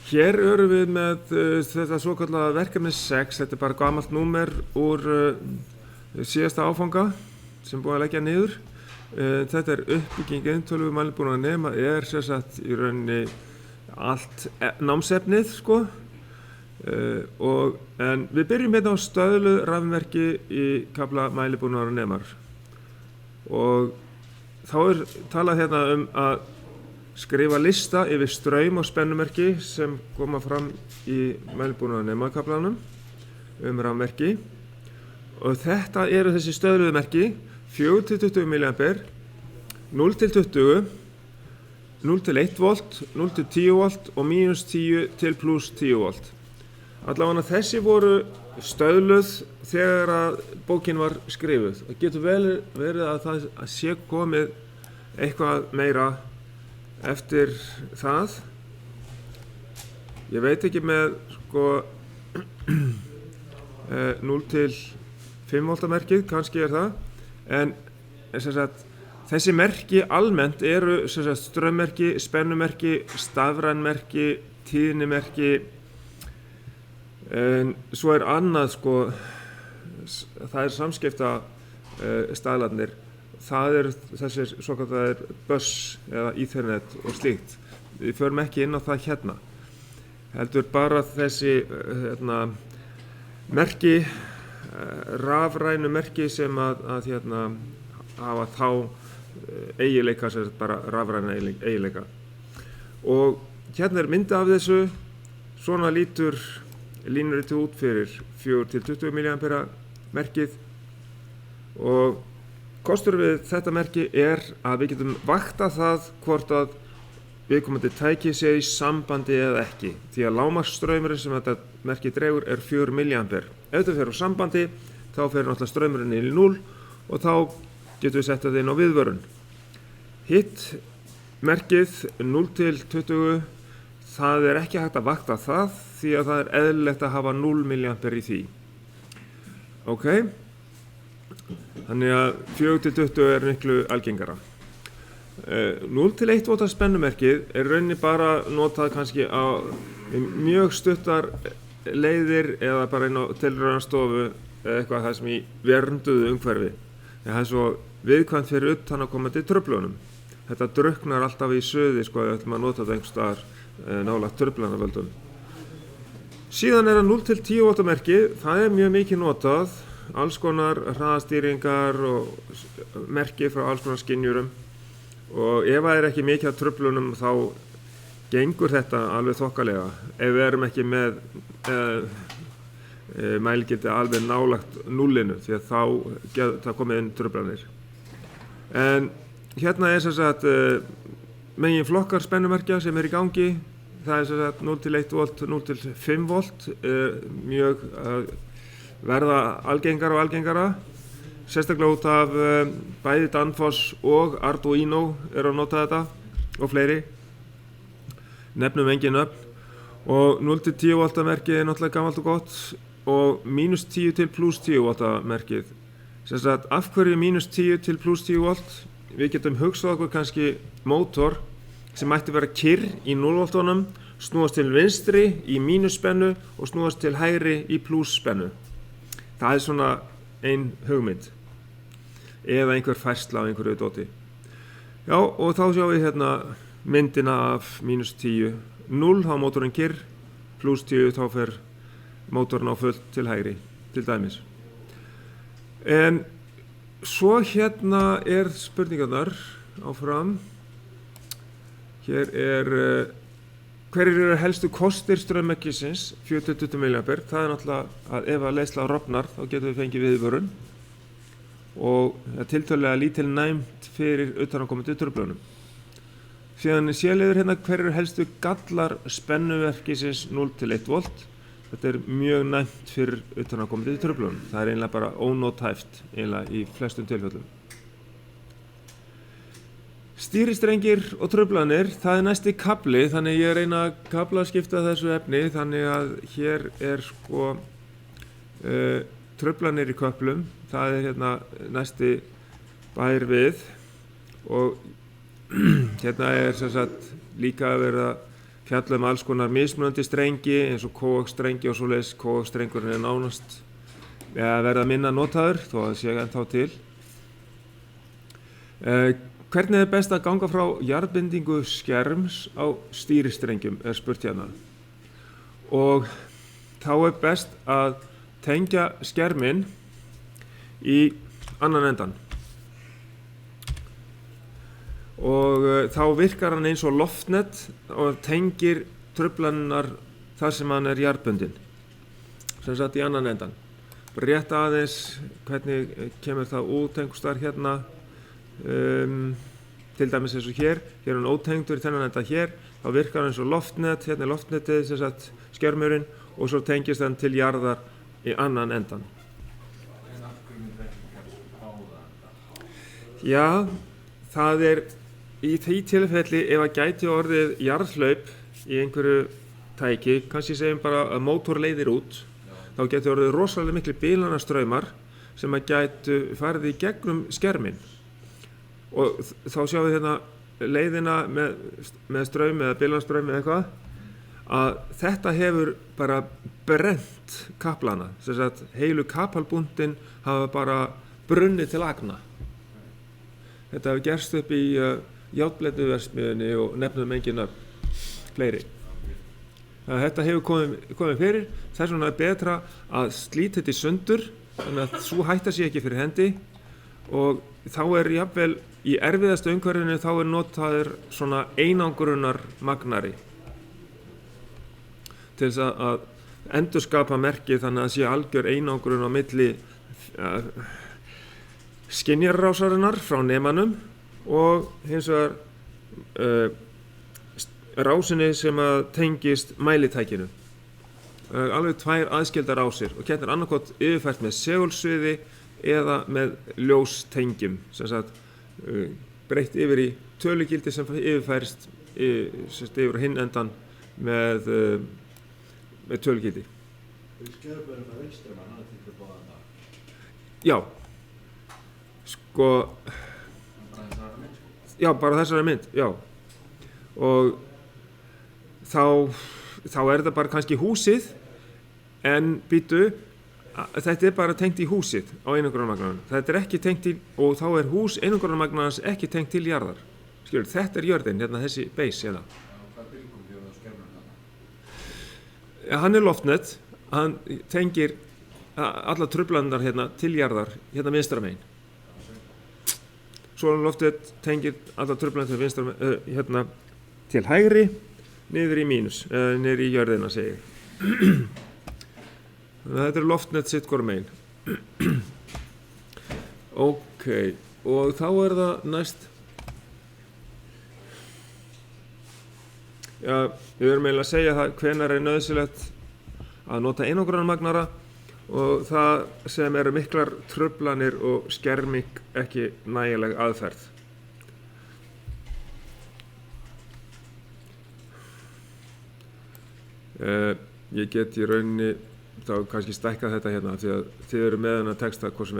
Hér erum við með þetta svokallaða verkefni 6, þetta bara gamalt númer úr síðasta áfanga sem búið að leggja niður. Þetta uppbygging tölvumælibúnaðar nema sem sagt í rauninni allt námsefnið sko. En við byrjum hérna á stöðluð rafmerki í kafla mælibúnaðar nemar. Og þá talað hérna að skrifa lista yfir straum og spennumerki sem koma fram í mælibúnaðar nemakaflanum rafmerki. Og þetta eru þessi stöðluðu merki 4-20 mA, 0-20, 0-1 volt, 0-10 volt og -10 til +10 volt. Allavega þessi voru stöðluð þegar að bókin var skrifuð. Það getur vel verið að það sé komið eitthvað meira eftir það. Ég veit ekki með sko 0-5 volta merkið, kannski það. En sem sagt, þessi merki almennt eru sem sagt straummerki, spennumerki, stafrænmerki, tíðnimerki. En svo annað sko, það samskipta staðlarnir. Það þessir svokallaðir bus eða Ethernet og slíkt. Við förum ekki inn á það hérna. Heldur bara þessi merki, rafrænu merki sem að hafa þá eiginleika, sem bara rafræna eiginleika. Og hérna mynd af þessu, svona lítur línuritið út fyrir 4-20 mA merkið. Og kostur við þetta merki að við getum vaktað það hvort að viðkomandi tæki sé í sambandi eða ekki. Því að lágmarksstraumurinn sem þetta merki dregur 4 mA. Ef þetta fer á sambandi, þá fer náttúrulega straumurinn í 0 og þá getum við sett það inn á viðvörun. Hitt merkið 0-20, það ekki hægt að vakta það því að það eðlilegt að hafa 0 mA í því. Ok? Þannig að 4-20 miklu algengara. 0-1 volta spennumerkið rauninni bara notað kannski á mjög stuttar leiðir eða bara inn á tilraunastofu eða eitthvað það sem í vernduðu umhverfi. Það svo viðkvæmt fyrir utan að koma til truflunum. Þetta drukknar alltaf í suði sko ef við ætlum að nota þetta einhvers staðar nálægt truflanavöldum. Síðan það 0-10 volta merki, það mjög mikið notað. Alls konar hraðastýringar og merki frá alls konar skynjurum. Og ef það ekki mikið af truflunum þá gengur þetta alveg þokkalega. Ef við erum ekki með mælgildi alveg nálægt núllinu því að þá komið inn truflanir. En hérna sem sagt megin flokkar spennumerkja sem í gangi. Það sem sagt 0-1 volt, 0-5 volt, mjög verða algengara og algengara. Sérstaklega út af bæði Danfoss og Arduino að nota þetta og fleiri. Nefnum engin nöfn. Og 0-10 volta merkið náttúrulega gamalt og gott og -10 til +10 volta merkið. Sem sagt, af hverju -10 til +10 volt? Við getum hugsað okkur kannski mótor sem mætti vera kyrr í 0 voltunum, snúast til vinstri í mínusspennu og snúast til hægri í plusspennu. Það svona ein hugmynd. Eða einhver færsla af einhverju dóti. Já, og þá sjáum við hérna myndina af -10. 0 þá mótorinn kyrr, +10 þá fer mótorinn á fullt til hægri, til dæmis. En svo hérna spurningarnar áfram. Hér hverjir eru helstu kostir straummerkisins 4-20 mA? Það náttúrulega að ef að leiðsla rofnar þá getum við fengið viðvörun og tiltölulega lítil næmt fyrir utanaðkomandi truflunum. Síðan C-liður hérna hverjir eru helstu gallar spennumerkisins 0-1 volt. Þetta mjög næmt fyrir utanaðkomandi truflunum. Það eiginlega bara ónothæft eiginlega í flestum tilfellum. Stýristrengir og truflanir, það næsti kafli, þannig ég reyna að kaflaskipta þessu efni, þannig að hér sko truflanir í köflum, það hérna næsti bær við og hérna sem sagt líka að vera fjalla alls konar mismunandi strengi eins og kóaxstrengi og svoleiðis. Kóaxstrengurinn nánast verða minna notaður þó að það sé ennþá til. Hvernig best að ganga frá jarðbindingu skerms á stýristrengjum spurt hérna. Og þá best að tengja skerminn í annan endan. Og þá virkar hann eins og loftnet og tengir truflanirnar þar sem hann jarðbundinn. Sem sagt í annan endan. Bara rétt aðeins hvernig kemur það út einhvers staðar hérna. Til dæmis eins og hér hann ótengdur í þennan enda hér, þá virkar hann eins og loftnet, hérna loftnetið sem sagt skermurinn og svo tengist hann til jarðar í annan endan. Já, það í því tilfelli ef að gæti orðið jarðhlaup í einhverju tæki, kannski segjum bara að mótor leiðir út, þá gæti orðið rosalega miklu bilanastraumar sem að gætu farið í gegnum skerminn. Og þá sjáum við hérna leiðina með straum eða bilanastraum eða eitthvað, að þetta hefur bara brennt kaplana, sem sagt heilu kapalbúndin hafa bara brunnið til agna. Þetta hefur gerst upp í járnblenduverksmiðjunni og nefnum engin fleiri. Þetta hefur komið fyrir, þess vegna betra að slíta þetta í sundur, þannig að sú hætta sé ekki fyrir hendi og þá jafnvel í erfiðasta umhverfinu þá notaður svona einangrunar magnari til þess að endurskapa merkið þannig að sé algjör einangrun á milli skynjarrásarinnar frá nemanum og hins vegar rásinni sem að tengist mælitækinu. Alveg tvær aðskildar rásir og hérna annarkot yfirfært með segulsviði eða með ljóstengjum, sem sagt breytt yfir í tölugildi sem yfirfærist yfir hinn endan með tölugildi. Já, sko, já, bara þessari mynd, já. Og þá það bara kannski húsið, en býtu, þetta bara tengt í húsið á einangrunarmagnanum. Þetta ekki tengt í, og þá hús einangrunarmagnans ekki tengt til jarðar. Skilur, þetta jörðin, hérna þessi base hérna. Hvað bylgum hefur það skermur þarna? Hann loftnet, hann tengir alla truflanirnar hérna til jarðar, hérna vinstra megin. Svo loftnet tengir alla truflanirnar til vinstra megin, hérna til hægri, niður í mínus, niður í jörðina segi ég. Þetta loftnet sitt hvort megin. Ok, og þá það næst. Já, við erum eiginlega að segja það hvenær nauðsynlegt að nota einangrunarmagnara og það sem miklar truflanir og skerming ekki nægileg aðferð. Ég get í rauninni þá kannski stækkað þetta hérna því að þið eru með þennan texta hvað sem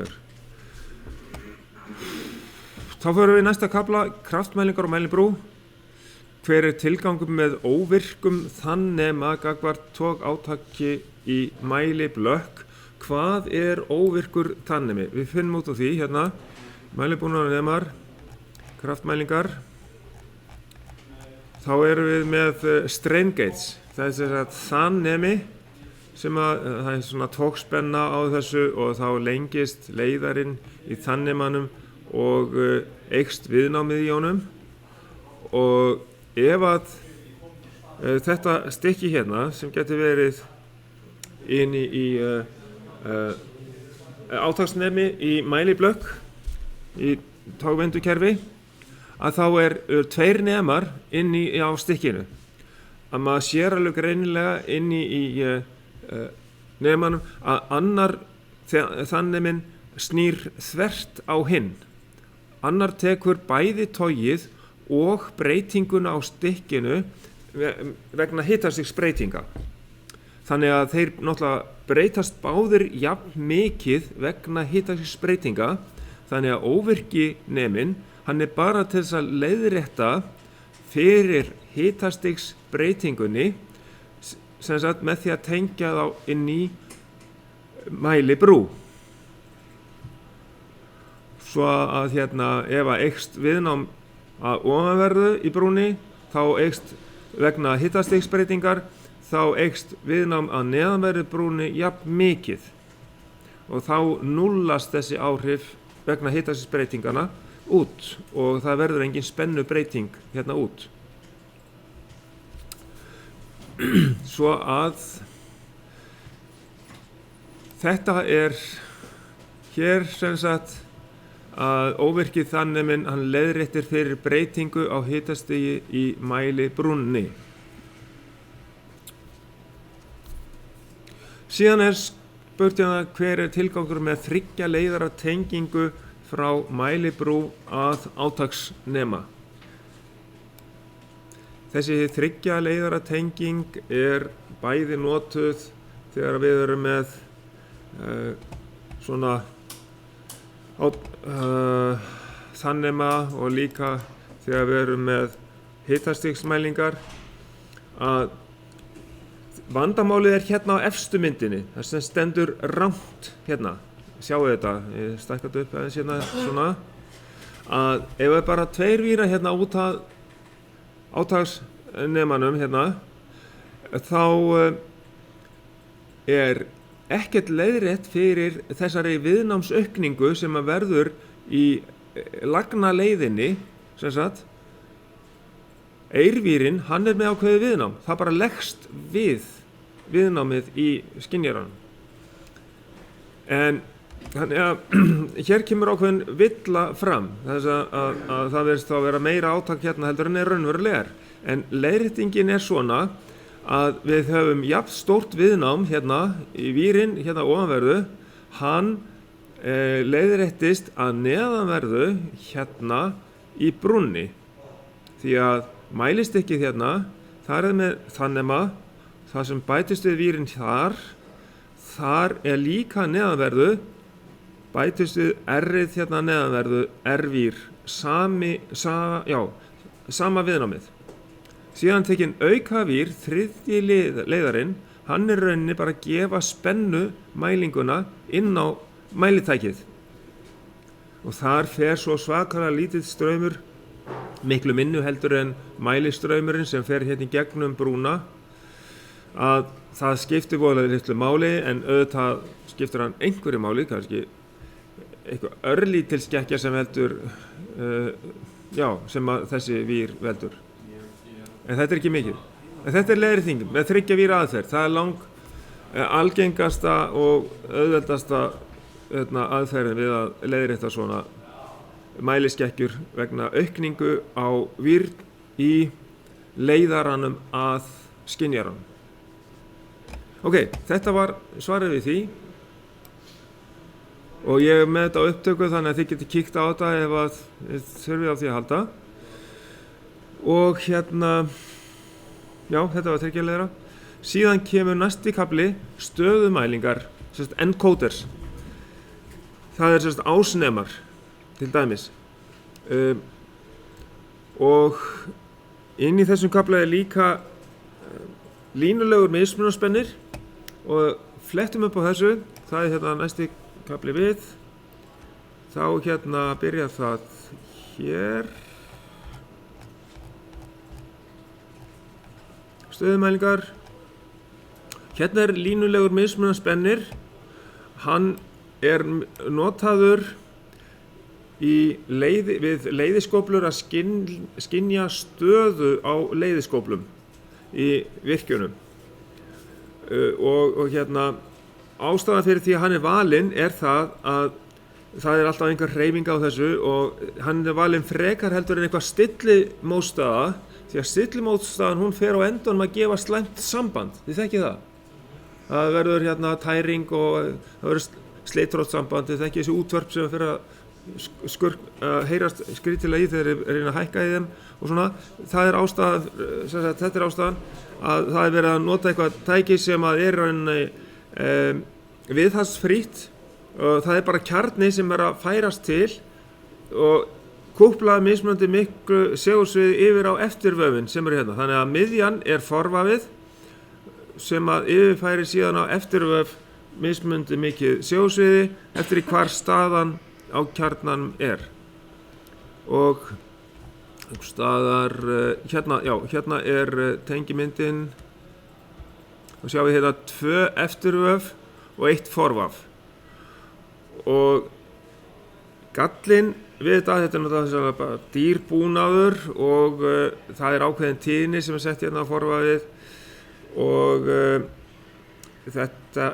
Þá förum við í næsta kafla, kraftmælingar og mælibrú. Hver tilgangur með óvirkum þannema gagnvart togátaki í mæliblökk? Hvað óvirkur þannemi? Við finnum út á því hérna, mælibúnaðarnemar, kraftmælingar. Þá erum við með strain gauge. Það þannemi sem það svona togspenna á þessu og þá lengist leiðarinn í þannemanum og eykst viðnámið í honum og ef að þetta stykki hérna sem getur verið inn í átaksnemi í mæliblökk í togvendukerfi að þá tveir nemar inn á stykkinu að maður sér alveg greinilega inn í nemanum að annar þanneminn snýr þvert á hinn. Annar tekur bæði togið og breytinguna á stykkinu vegna hitastigsbreytinga. Þannig að þeir náttúrulega breytast báðir jafn mikið vegna hitastigsbreytinga, þannig að óvirki neminn, hann bara til þess að leiðrétta fyrir hitastigsbreytingunni sem sagt með því að tengja þá inn í mælibrú. Svo að ef að eykst viðnám að ofanverðu í brúnni, þá eykst vegna hitastigsbreytingar, þá eykst viðnám að neðanverðu brúnni jafn mikið og þá núllast þessi áhrif vegna hitastigsbreytingarna út og það verður engin spennubreyting út. Svo að þetta hér sem sagt að óvirkið þanneminn hann leiðréttir fyrir breytingu á hitastigi í mælibrúnni. Síðan spurt hver tilgangur með 3 leiðara tengingu frá mælibrú að átaksnema. Þessi 3 leiðara tenging bæði notuð þegar við erum með svona þannema og líka þegar við erum með hitastigsmælingar. Að vandamálið á efstu myndinni, það sem stendur rangt sjáu þetta, ég stækka þetta upp aðeins svona, að ef við bara 2 víra út að átaksnemanum þá ekkert leiðrétt fyrir þessari viðnámsaukningu sem að verður í lagnaleiðinni, sem sagt eirvírinn, hann með ákveðið viðnám, það bara leggst við viðnámið í skynjaranum. En þannig að hér kemur ákveðin villa fram, þess að það verðist þá vera meira átak heldur en raunverulegar. En leiðréttingin svona að við höfum jafn stórt viðnám í vírinn ofanverðu, hann leiðréttist að neðanverðu í brúnni. Því að mælistykkið þar með þannema, það sem bætist við vírinn þar líka neðanverðu, bætist við R-ið neðanverðu, R-vír, sama viðnámið. Síðan tekinn aukavír, 3. leiðarinn, hann rauninni bara að gefa spennu mælinguna inn á mælitækið. Og þar fer svo svakalega lítill straumur, miklu minni heldur en mælistraumurinn sem fer í gegnum brúna, að það skiptir voðalega litlu máli, en auðvitað skiptir hann einhverju máli, kannski eitthvað örlítil skekkja sem veldur, sem að þessi vír veldur. En þetta ekki mikið. En þetta leiðréttingin með 3 víra aðferð. Það algengasta og auðveldasta aðferðin við að leiðrétta svona mæliskekkjur vegna aukningu á vír í leiðaranum að skynjaranum. Ok, þetta var svarið við því. Og ég með þetta á upptöku þannig að þið getið kíkt á þetta ef að þið þurfið á því að halda. Og þetta var 3 leiðara. Síðan kemur næsti kafli stöðumælingar, encoders. Það ásnemar, til dæmis. Og inn í þessum kafla líka línulegur mismunarspennir og flettum upp á þessu. Það næsti kafli við. Þá byrjar það hér. Stöðumælingar. Línulegur mismunarspennir. Hann notaður við leiðiskóflur að skynja stöðu á leiðiskóflum í virkjunum. Og ástæðan fyrir því að hann valinn það að það alltaf einhver hreyfing á þessu og hann valinn frekar heldur en eitthvað stillimótstaða. Því að stillimótstaðan hún fer á endanum að gefa slæmt samband, þið þekkið það. Það verður tæring og það verður sleitrótssamband, þið þekkið þessi útvörp sem fer að heyrast skrítilega í þegar þeir reyna að hækka í þeim og svona. Það ástæðan, þetta ástæðan að það verið að nota eitthvað tæki sem að viðhaldsfrítt og það bara kjarni sem að færast til og kúplað mismunandi miklu segulsviði yfir á eftirvöfin sem eru hérna. Þannig að miðjan forvafið sem að yfirfæri síðan á eftirvöf mismunandi mikið segulsviði eftir í hvar staðan á kjarnanum og staðar hérna tengimyndin og sjáum við hérna 2 eftirvöf og 1 forvaf og gallinn við þetta er náttúrulega bara dýrbúnaður og það ákveðin tíðni sem sett hérna á forvafið og þetta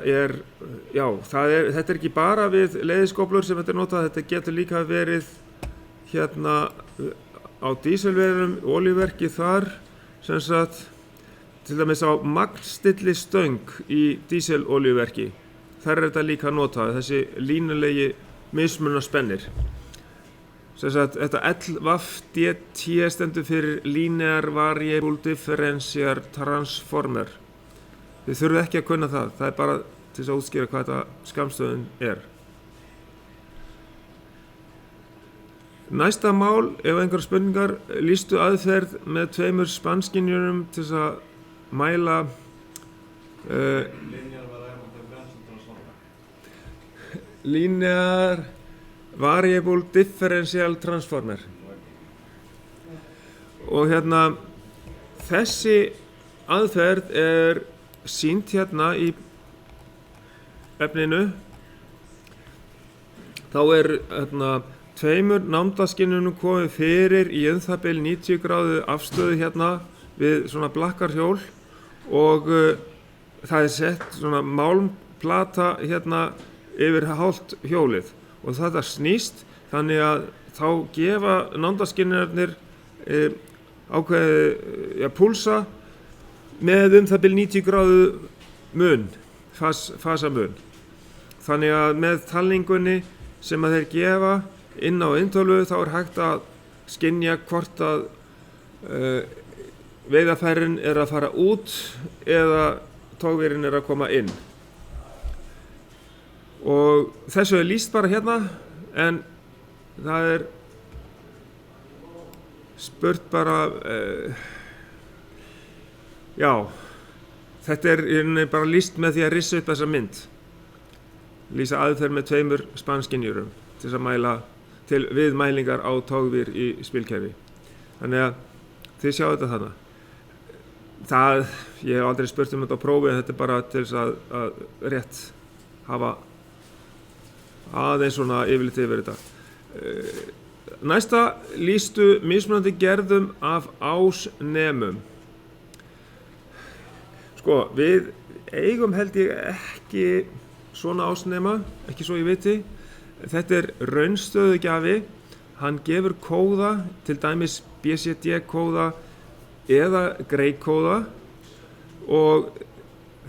þetta ekki bara við leiðiskóflur sem þetta notað, þetta getur líka verið hérna á dísilverum, olíuverki þar sem sagt til dæmis á magnstilli stöng í dísilolíuverki. Þar þetta líka notað, þessi línulegi mismunarspennir. Sem sagt, þetta LVDT stendur fyrir Linear Variable Differential Transformer. Þið þurfið ekki að kunna það, það bara til þess að útskýra hvað þetta skammstöfun Næsta mál, ef einhverjar spurningar, lýstu aðferð með 2 spannskynjurum til þess að mæla Linear Variable Differential Transformer. Og hérna, þessi aðferð sýnt hérna í efninu. Þá hérna 2 námdaskynjunum komið fyrir í það bil 90 gráðu afstöðu hérna við svona blakkarhjól og það sett svona málmplata hérna yfir hálft hjólið og þetta snýst þannig að þá gefa námdaskynjarnir ákveðið púlsa með það bil 90 gráðu mun, fasamun. Þannig að með talningunni sem að þeir gefa inn á inntölu þá hægt að skynja hvort að veiðarfærin að fara út eða togvélin að koma inn. Og þessu lýst bara hérna en það spurt bara þetta bara lýst með því að rissa upp þessa mynd. Lýsa aðferð með 2 spannskynjurum til þess að mæla til viðmælingar á togvél í spilkerfi. Þannig að þið sjáu þetta þarna. Ég hef aldrei spurt þetta á prófi en þetta bara til þess að rétt hafa aðeins svona yfirlit yfir þetta. Næsta lýstu mismunandi gerðum af ásnemum. Sko, við eigum held ég ekki svona ásnema, ekki svo ég viti. Þetta raunstöðugjafi, hann gefur kóða, til dæmis BCD-kóða eða Gray-kóða og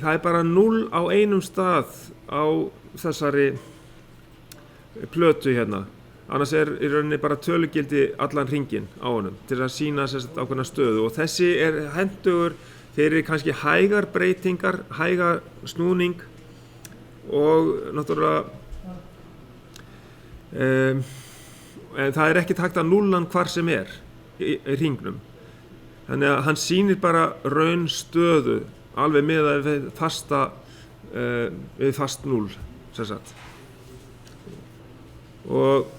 það bara 0 á einum stað á þessari plötu hérna. Annars í rauninni bara tölugildi allan hringinn á honum til að sýna ákveðna stöðu og þessi hentugur fyrir kannski hægar breytingar, hæga snúning og náttúrulega en það ekki hægt að núllan hvar sem í hringnum. Þannig að hann sýnir bara raunstöðu alveg með við fast 0 sem sagt. Og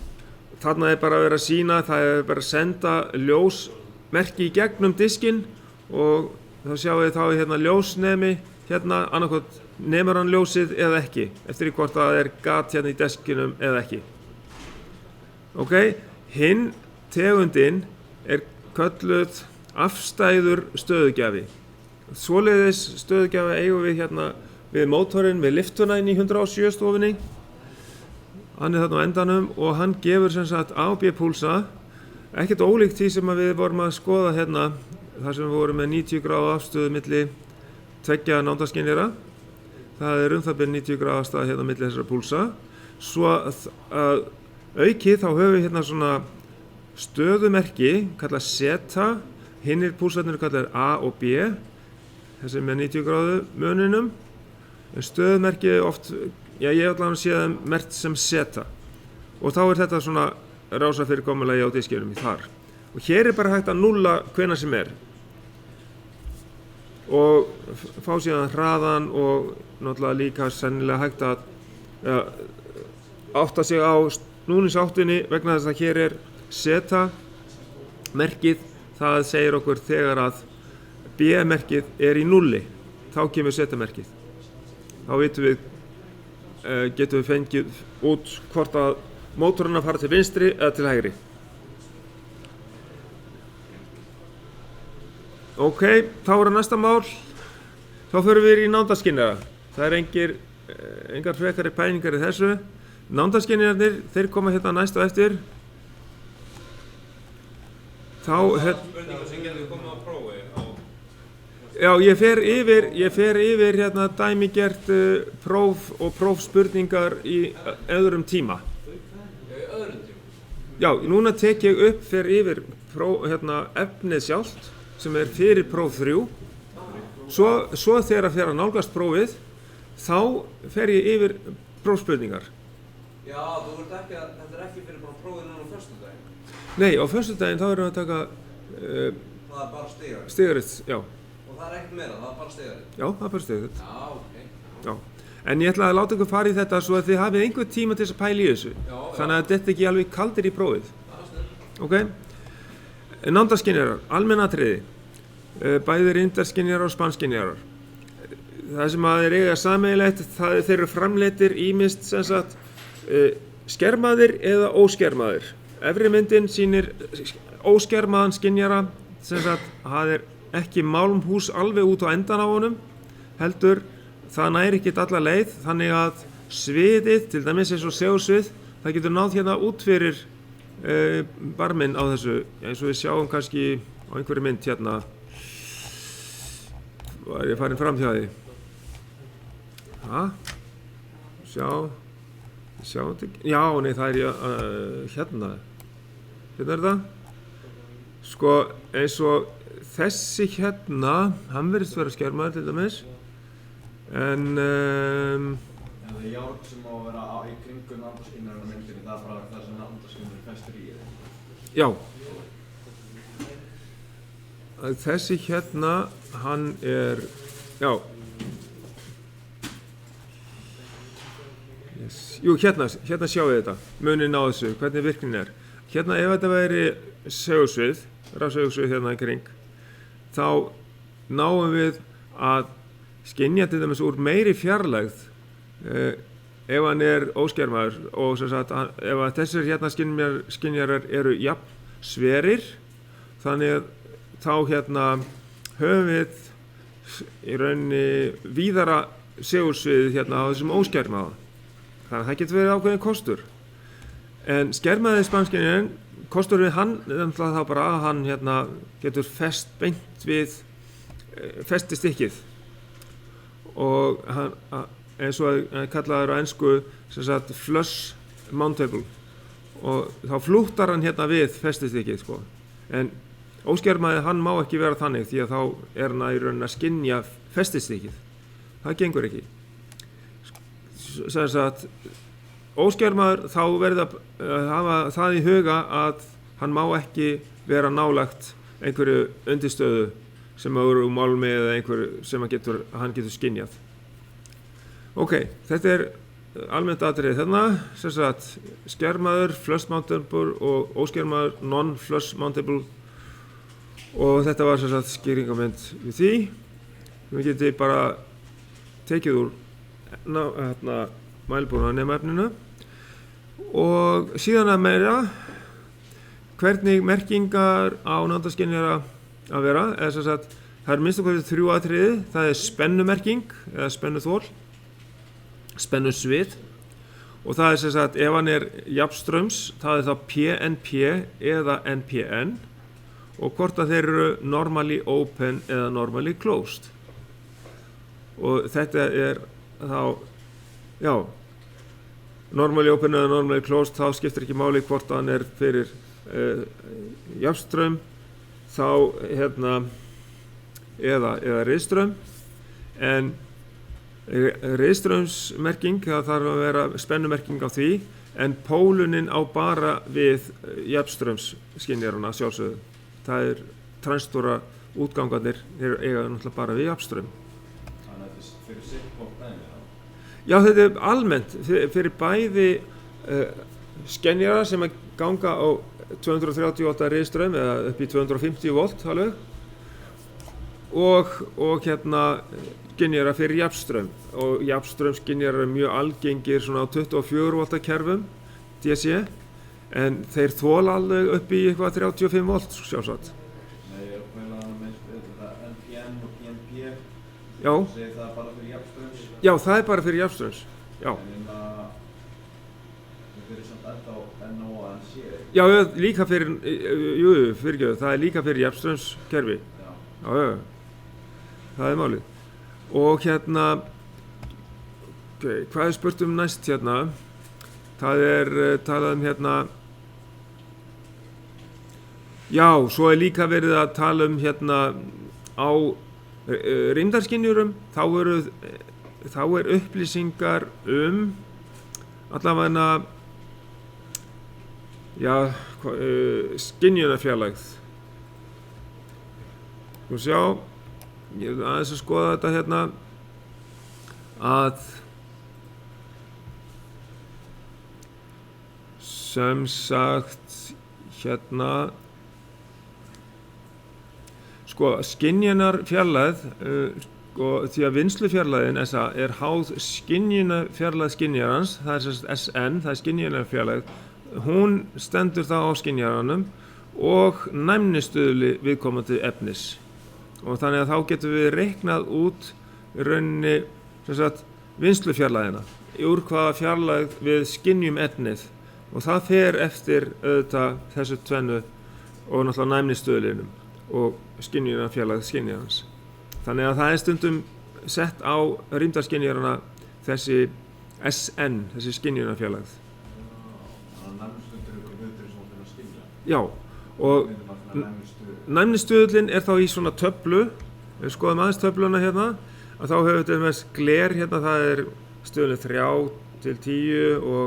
þarna bara verið að sýna, það bara að senda ljósmerki í gegnum diskinn og þá sjáum við þá hérna ljósnemi hérna annarkot nemur hann ljósið eða ekki eftir í hvort það gat hérna í diskinum eða ekki. Ok, hinn tegundin kölluð afstæður stöðugjafi. Svoleiðis stöðugjafi eigum við hérna við mótorinn við liftuna inn í 107 stofunni. Hann þarna á endanum og hann gefur sem sagt A og B púlsa. Ekkert ólíkt því sem við vorum að skoða hérna þar sem við vorum með 90 gráðu afstöðu milli 2 námdaskynjara. Það það bil 90 gráðu afstæða hérna milli þessara púlsa. Svo að aukið þá höfum við hérna svona stöðumerki kallað zeta, hinnir púlsarnir kallar A og B, þessi með 90 gráðu muninum. En stöðumerki oft, ég allavega sé það merkt sem zeta. Og þá þetta svona rásafyrirkomulagi á diskinum þar. Og hér bara hægt að núlla hvenær sem og fá síðan hraðan og náttúrulega líka sennilega hægt að átta sig á snúningsáttinni vegna þess að hér seta merkið. Það segir okkur þegar að B-merkið í núlli, þá kemur seta-merkið. Þá vitum við, getum við fengið út hvort að mótorinn fara til vinstri eða til hægri. Ok, þá næsta mál. Þá förum við í nándaskinnara. Það engar frekari pælingar í þessu. Nándaskinnarnir, þeir koma hérna næst og eftir. Þá spurningar sem getur komið á prófi Já, ég fer yfir hérna dæmigert próf og prófspurningar í öðrum tíma. Já, núna tek ég upp fer yfir efnið sjálft sem fyrir próf 3. Svo þegar fer að nálgast prófið, þá fer ég yfir prófspurningar. Já, þetta ekki fyrir bara prófið núna á föstudaginn? Nei, á föstudaginn þá erum við að taka það bara stigaritt? Stigaritt, já. Og það ekkert meira, það bara stigaritt? Já, það bara stigaritt. Já, ok. Já. En ég ætla að láta ykkur fara í þetta svo að þið hafið einhver tíma til þess að pæla í þessu. Já. Þannig að þetta ekki alveg kaldir í prófið. Ok? Nándaskynjarar, almennatriði. Bæði reyndarskynjarar og spannskynjarar. Það sem að þeir eiga sameiginlegt, þeir eru framleiddir ýmist sem sagt skermaðir eða óskermaðir. Efri myndin sýnir óskermaðan skynjara, sem sagt það ekki málmhús alveg út á endan á honum, heldur það næri ekki alla leið, þannig að sviðið, til dæmis eins og segulsvið, það getur náð hérna út fyrir barminn á þessu, eins og við sjáum kannski á einhverju mynd hérna. Var ég farin fram hjá því? Sjá þetta ekki? Já, nei, það hérna. Hérna það. Sko, eins og þessi hérna, hann virðist vera skermaður til dæmis. En það járn sem á að vera í kringum nándaskynjarar á myndinni, það bara það sem nándaskynjarar festur í Já. Þessi hérna, hann já. Yes. Jú, hérna sjáum við þetta, muninn á þessu, hvernig virknin Hérna ef þetta væri segulsvið, rafsegulsvið hérna í kring, þá náum við að skynja til dæmis úr meiri fjarlægð ef hann óskermaður og sem sagt, ef þessir hérna skynjarar eru jafn sverir, þannig að þá hérna höfum við í rauninni víðara segulsvið hérna á þessum óskermaða. Þannig að það getur verið ákveðin kostur. En skermaði spannskynjarinn, kostur við hann þá bara að hann hérna getur fest beint við festistykkið. Og hann, eins og kallaður á ensku sem sagt flush mountable, og þá flúttar hann hérna við festistykkið sko. En óskermaði hann má ekki vera þannig því að þá hann í rauninni að skynja festistykkið. Það gengur ekki. Sem sagt óskermaður þá verður að hafa það í huga að hann má ekki vera nálægt einhverju undirstöðu sem eru úr málmi eða einhverju sem hann getur skynjað. Ok, þetta almennt atriði þarna, sem sagt skermaður, flush mountable og óskermaður, non-flush mountable, og þetta var sem sagt skýringamynd við því. Við getum bara tekið úr mælbúna nemaefninu og síðan að meira hvernig merkingar á nándaskynjara að vera, eða sem sagt það minnst okkur 3 atriði, það spennumerking eða spennuþol, spennusvið, og það sem sagt ef hann jafnströms, það þá PNP eða NPN, og hvort að þeir eru normally open eða normally closed. Og þetta þá, já, normally open eða normally closed, þá skiptir ekki máli hvort hann fyrir jafnström, þá hérna eða riðström, en riðströmsmerking, það þarf að vera spennumerking á því, en pólunin á bara við jafnstraumsskynjarana sjálfsögðu. Það transistora útgangarnir eiga náttúrulega bara við jafnstraum. Þannig að þetta fyrir sitt gott dæmi þá? Já, þetta almennt fyrir bæði skynjara sem að ganga á 230 V riðstraum eða upp í 250 volt alveg og skynjara fyrir jafnstraum og jafnstraumsskynjarar eru mjög algengir svona á 24 V kerfum DC en þeir þola alveg upp í eitthvað 35 volt sjálfsagt. Nei, ég að pæla með þetta NPN og PNP. Já. Segir það bara fyrir jafnstraums? Já, það bara fyrir jafnstraums. Já. En fyrir samt ennþá NO og NC? Já, líka fyrir, fyrirgefðu, það líka fyrir jafnstraumskerfi. Já. Það málið. Og hvað spurt næst það talað já, svo líka verið að tala á rýmdarskynjurum, þá upplýsingar allavega já, skynjunarfjarlægð. Nú sjá, ég vil aðeins að skoða þetta að sem sagt sko skynjunarfjarlægð því að vinnslufjarlægðin er háð skynjunarfjarlægð skynjarans, það sem sagt SN, það skynjunarfjarlægð, hún stendur þá á skynjaranum og næmnistuðli viðkomandi efnis. Og þannig að þá getum við reiknað út í rauninni sem sagt vinnslufjarlægðina, úr hvaða fjarlægð við skynjum efnið og það fer eftir auðvitað þessu tvennu og náttúrulega næmnistuðlinum og skynjunarfjarlægð skynjarans. Þannig að það stundum sett á rýmdarskynjarana þessi SN, þessi skynjunarfjarlægð. Þannig að næmnistuðlinn bara hlutur sem það finna að skynja? Já, og næmnistuðlinn þá í svona töflu, við skoðum aðeins töfluna að þá höfum við með gler það stuðlinn 3 til 10 og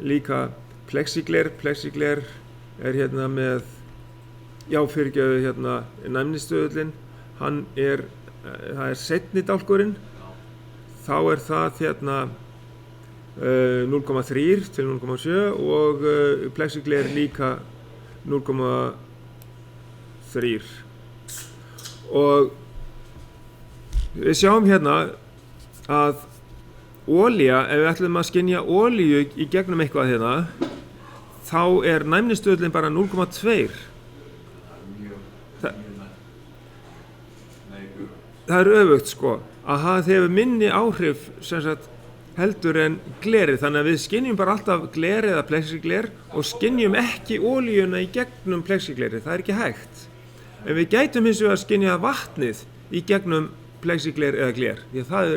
líka plexigler með, já fyrirgefðu næmnistuðlinn, það seinni dálkurinn, þá það 0,3 til 0,7 og plexigler líka 0,3 og við sjáum að olía, ef við ætlum að skynja olíu í gegnum eitthvað þá næmnistuðlinn bara 0,2. Það öfugt sko, að það hefur minni áhrif sem sagt heldur en glerið, þannig að við skynjum bara alltaf glerið eða plexigler og skynjum ekki olíuna í gegnum plexiglerið, það ekki hægt. En við gætum hins vegar að skynja vatnið í gegnum plexigler eða gler, því að það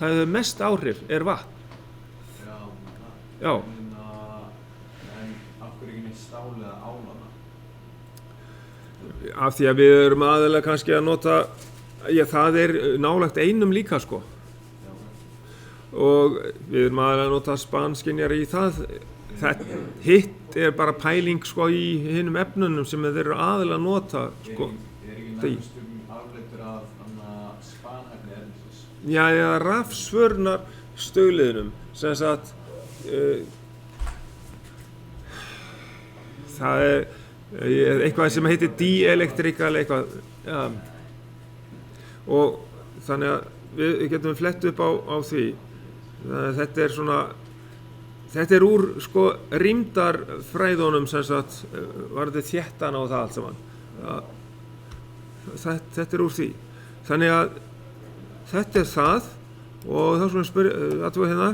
það hefur mest áhrif, vatn. Já. En af hverju ekki neitt stál eða álana? Af því að við erum aðeinslega kannski að nota, það nálægt einum líka sko. Og við erum aðeinslega að nota spanskynjar í það. Hitt bara pæling sko í hinum efnunum sem þeir eru aðeinslega að nota sko. Ekki næmnistum afleitur af spanhæfni efnisins? Já, eða rafsvörnar stöðliðnum, sem sagt það eitthvað sem heitir dielektrikal eitthvað, já. Og þannig að við getum flett upp á því. Þetta úr sko rýmdarfræðunum sem sagt varðandi þéttana og það allt saman. Þetta úr því. Þannig að þetta það og þá svona athuga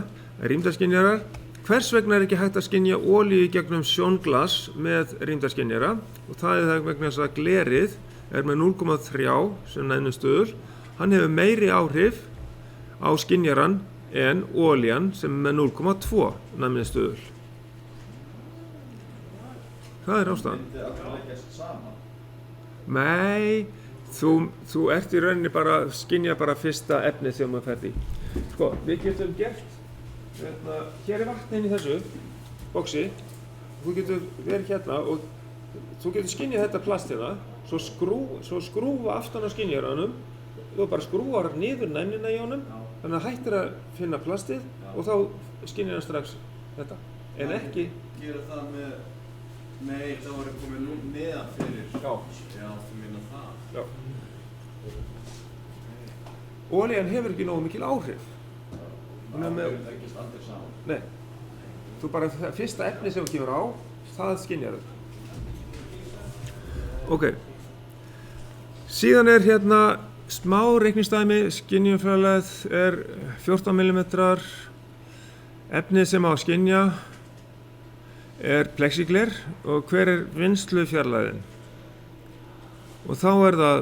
rýmdarskynjarar. Hvers vegna ekki hægt að skynja olíu í gegnum sjónglas með rýmdarskynjara og það vegna þess að glerið með 0,3 sem næmnistuðul. Hann hefur meiri áhrif á skynjaran en olían sem með 0,2 næmnistuðul. Það ástæðan. Myndi alltaf leggjast saman? Nei, þú ert í rauninni bara að skynja bara fyrsta efnið þegar maður ferð í. Sko, við getum gert, hér vatn inn í þessu boxi, þú getur verið hérna og þú getur skynjað þetta plast hérna, svo skrúfa aftan á skynjaranum, þú bara skrúfar niður næmnina í honum, þannig að hættir að finna plastið og þá skynjar hann strax þetta, en ekki... Gera það með eitt þá er komið neðan fyrir. Já, þú meina það. Já. Olían hefur ekki nógu mikil áhrif. Það er ekki standið saman. Nei. Þú bara, fyrsta efni sem þú kemur á, það skynjar þau. Ok. Síðan er hérna smá reikningsdæmi, skynjunarfræðilegð er 14 mm. Efnið sem á að skynja er plexigler og hver er vinnslufjarlægðin? Og þá er það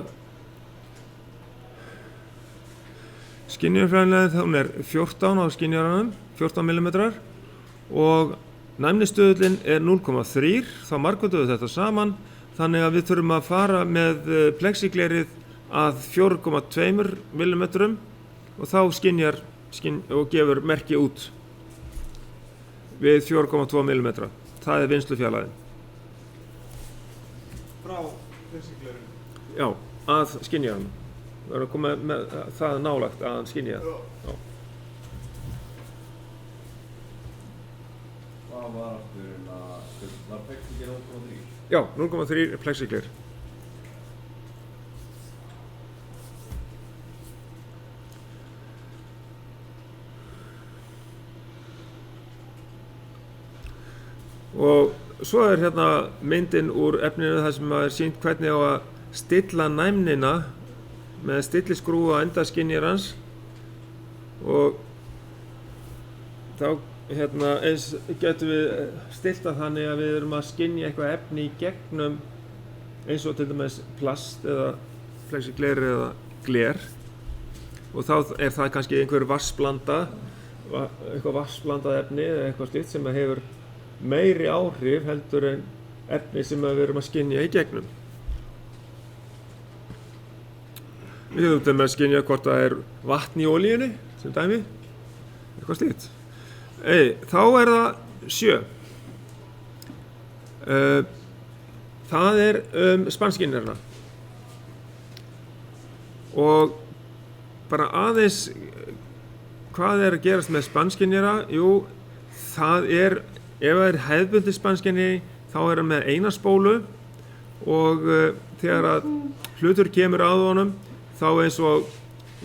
skynjunarfræðilegð, hún er 14 á skynjaranum, 14 mm og næmnistöðullin er 0,3, þá margfölduðu þetta saman, þannig að við þurfum að fara með plexiglerið að 4,2 mm og þá skynjar og gefur merki út við 4,2 mm. Það er vinnslufjarlægðin. Frá plexiglerinu? Já, að skynjaranum. Það er að koma með það nálægt að hann skynja. Já. Hvað var aftur var plexigler 0,3? Já, 0,3 er plexigler. Og svo er hérna myndin úr efninu þar sem er sýnt hvernig á að stilla næmnina með stilliskrúfu á enda skynjarans og þá hérna eins getum við stillt það þannig að við erum að skynja eitthvað efni í gegnum eins og til dæmis plast eða plexigler eða gler og þá er það kannski einhver vatnsblanda, eitthvað vatnsblandað efni eða eitthvað slíkt sem hefur meiri áhrif heldur en efni sem við erum að skynja í gegnum. Við höfum að skynja hvort það er vatn í olíunni, sem dæmi, eitthvað slíkt. Þá er það 7. Það er spanskynjarana. Og bara aðeins hvað er að gerast með spanskynjara? Jú, það er ef það er hefðbundið spanskynjari þá er hann með eina spólu og þegar að hlutur kemur að honum þá eins og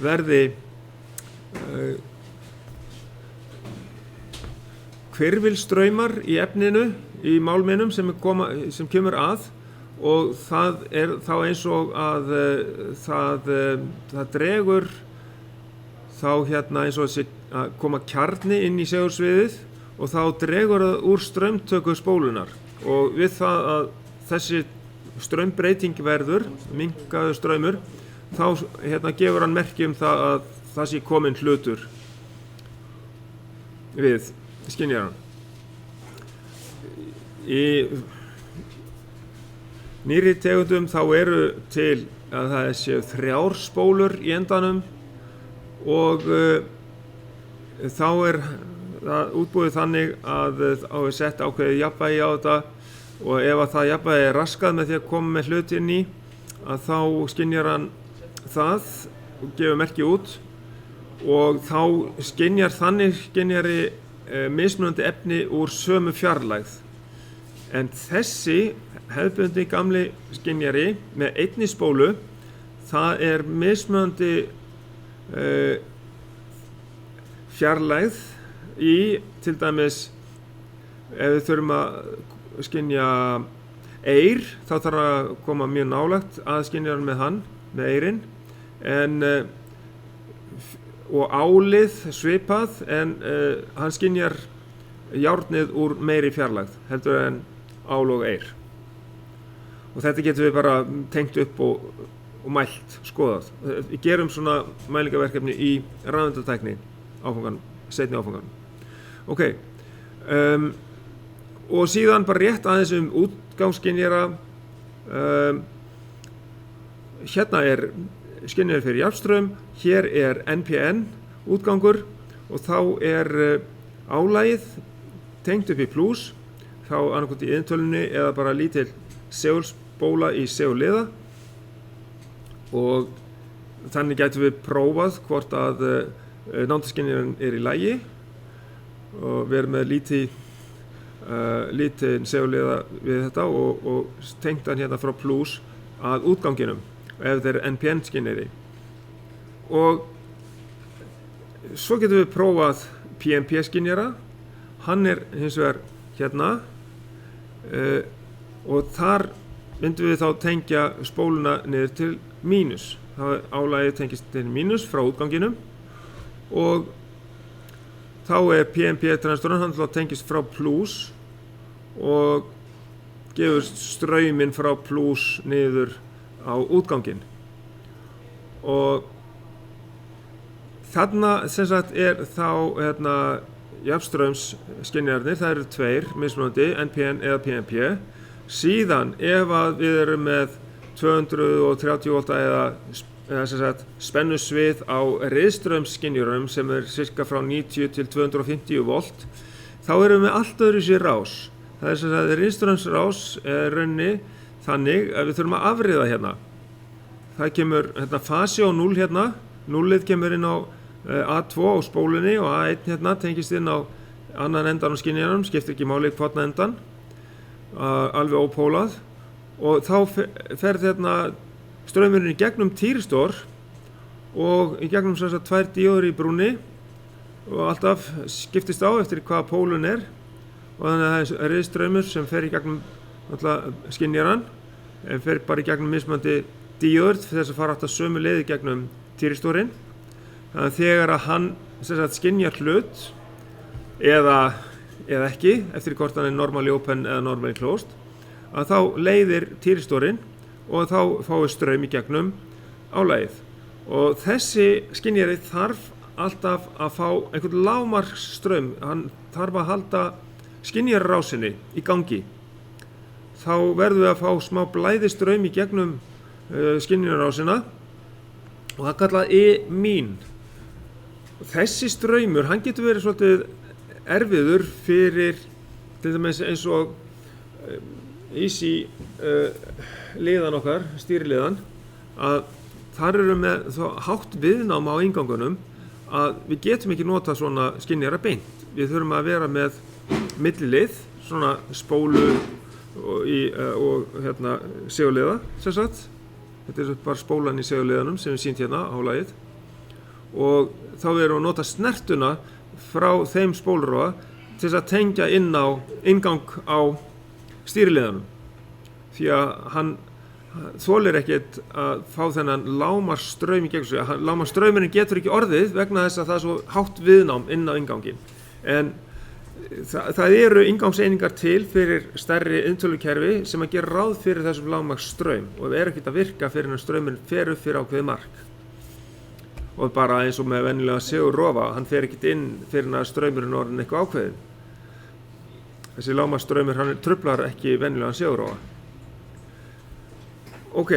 verði hvirfilstraumar í efninu í málminum sem kemur að og það er þá eins og að það dregur þá hérna eins og að koma kjarni inn í segursviðið og þá dregur það úr straumtöku spólunar og við það að þessi straumbreyting verður, minnkaður straumur, þá hérna gefur hann merki það að það sé kominn hlutur við skynjarann. Í nýrri tegundum þá eru til að það séu 3 spólur í endanum og þá er það útbúið þannig að á að setja ákveðið jafnvægi á þetta og ef að það jafnvægi er raskað með því að koma með hluti inn í að þá skynjar hann það og gefur merki út og þá skynjari mismunandi efni úr sömu fjarlægð en þessi hefðbundi gamli skynjari með einni spólu það er mismunandi fjarlægð í til dæmis ef við þurfum að skynja eyr þá þarf að koma mjög nálægt að skynjarann með hann, með eyrinn og álið svipað en hann skynjar járnið úr meiri fjarlægð heldur en ál og eyr og þetta getum við bara tengt upp og mælt, skoðað. Við gerum svona mælingaverkefni í rafeindatækni seinni áfanganum. Ok, og síðan bara rétt aðeins útgangsskynjara. Hérna er skynjari fyrir jafnstraum, hér er NPN útgangur og þá er álagið tengt upp í plus, þá annarkvæmt í inntölunni eða bara lítil segulspóla í segulliða, og þannig gætum við prófað hvort að nándaskynjarinn í lagi, og við erum með lítinn segulliða við þetta og tengt hann hérna frá plus að útganginum ef þeir NPN skynjari. Og svo getum við prófað PNP skynjara, hann hins vegar hérna, og þar myndum við þá tengja spóluna niður til mínus. Þá álagið tengist til mínus frá útganginum, og þá PNP transistorinn, hann tengist frá plus og gefur strauminn frá plus niður á útganginn. Og þarna sem sagt þá jafnstraums skynjararnir, það eru tveir mismunandi, NPN eða PNP. Síðan ef að við erum með 230 volta eða sem sagt spennusvið á riðstraumsskynjurum sem cirka frá 90 til 250 volt, þá erum við allt öðru sér rás. Það sem sagt riðstraumsrás raunni þannig að við þurfum að afriða hérna. Það kemur fasi á 0 hérna, 0-ið kemur inn á A2 á spólunni og A1 hérna tengist inn á annan endan á skynjaranum, skiptir ekki máli hvort endan, alveg ópólað, og þá fer straumurinn í gegnum týristor og í gegnum sem sagt 2 díóður í brúnni, og alltaf skiptist á eftir hvaða pólun og þannig að það riðstraumur sem fer í gegnum skynjaran, fer bara í gegnum mismunandi díóður til þess að fara alltaf sömu leið í gegnum týristorinn. Þannig að þegar að hann sem sagt skynjar hlut eða ekki, eftir hvort hann normally open eða normally closed, að þá leiðir týristorinn og þá fáið straum í gegnum álagið. Og þessi skynjari þarf alltaf að fá einhvern lágmarksstraum, hann þarf að halda skynjararásinni í gangi. Þá verðum við að fá smá blæðistraum í gegnum skynjararásina, og það kallað E-mín. Þessi straumur, hann getur verið svolítið erfiður fyrir til dæmis eins og easy liðan okkar, stýriliðan, að þar eru með svo hátt viðnám á inngangunum að við getum ekki nota svona skynjara beint. Við þurfum að vera með millilið, svona spólu og segulliða sem sagt. Þetta bara spólan í segulliðanum sem við sýnt hérna á lagið, og þá erum við að nota snertuna frá þeim spólróa til þess að tengja inn á inngang á stýriliðanum, því að hann þolir ekkert að fá þennan lágmarksstraum í gegnum sig. Lágmarksstraumurinn getur ekki orðið vegna þess að það er svo hátt viðnám inn á innganginn. En það eru inngangseiningar til fyrir stærri inntölukerfi sem að gera ráð fyrir þessum lágmarksstraum, og er ekkert að virka fyrir að straumurinn fer upp fyrir ákveðið mark. Og bara eins og með venjulega segulrofa, hann fer ekkert inn fyrir að straumurinn orðin eitthvað ákveðin. Þessi lágmarksstraumur, hann truflar ekki venjulegan segulrofa. Ok,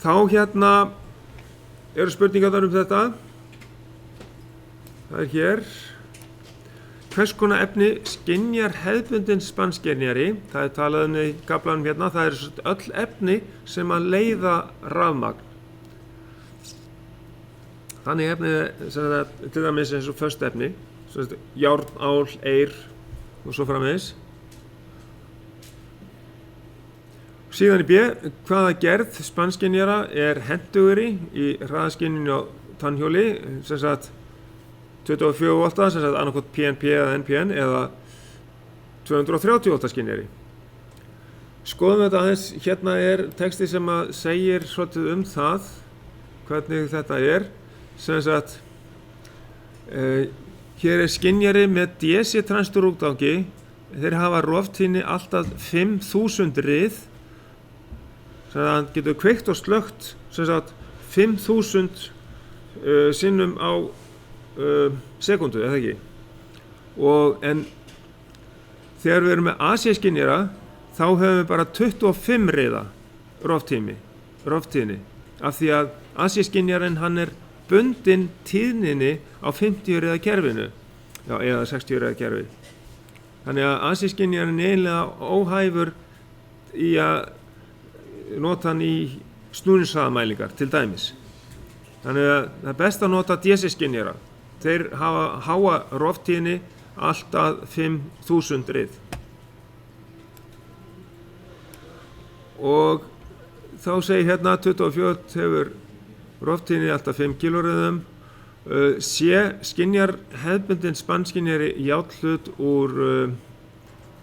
þá eru spurningar um þetta. Það hér. Hvers konar efni skynjar hefðbundinn spannskynjari? Það talað um í kaflanum hérna, það eru öll efni sem að leiða rafmagn. Þannig efni, til dæmis eins og föst efni, járn, ál, eir og svo framvegis. Síðan í B, hvaða gerð spannskynjara hentugri í hraðaskynjun á tannhjóli, sem sagt 24 volta, sem sagt annarkot PNP eða NPN, eða 230 volta skynjari. Skoðum þetta aðeins, hérna texti sem að segir svolítið það, hvernig þetta sem sagt, hér skynjari með DC transistorútgangi, þeir hafa roftíðni alltaf 5000 rið, sem að hann getur kveikt og slökkt, sem sagt 5000 sinnum á sekundu, eða ekki. En þegar við erum með AC-skynjara, þá höfum við bara 25 riða roftíðni, af því að AC-skynjarinn hann bundinn tíðninni á 50 riða kerfinu, eða 60 riða kerfi. Þannig að AC-skynjarinn er eiginlega óhæfur í að nota hann í snúningshraðamælingar til dæmis. Þannig að það er best að nota DC-skynjara. Þeir hafa háa roftíðni allt að 5000 rið. Og þá segir hérna 24 hefur roftíðni allt að 5 kg. Skynjar hefðbundin spannskynjari járnhlut úr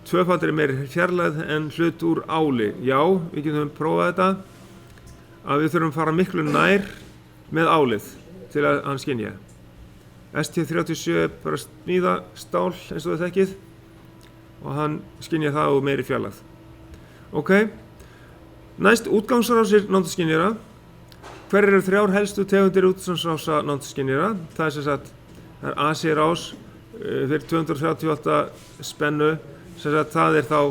tvöfaldri meiri fjarlægð en hlut úr áli. Já, við getum prófað þetta, að við þurfum að fara miklu nær með álið til að hann skynja. ST37 er bara smíða stál eins og þið þekkið og hann skynja það úr meiri fjarlægð. Ok, næst útgangsrásir náttúruskynjara. Hverjar eru 3 helstu tegundir útgangsrása náttúruskynjara? Það er sem sagt, það er AC-rás fyrir 238 spennu, sem sagt það er þá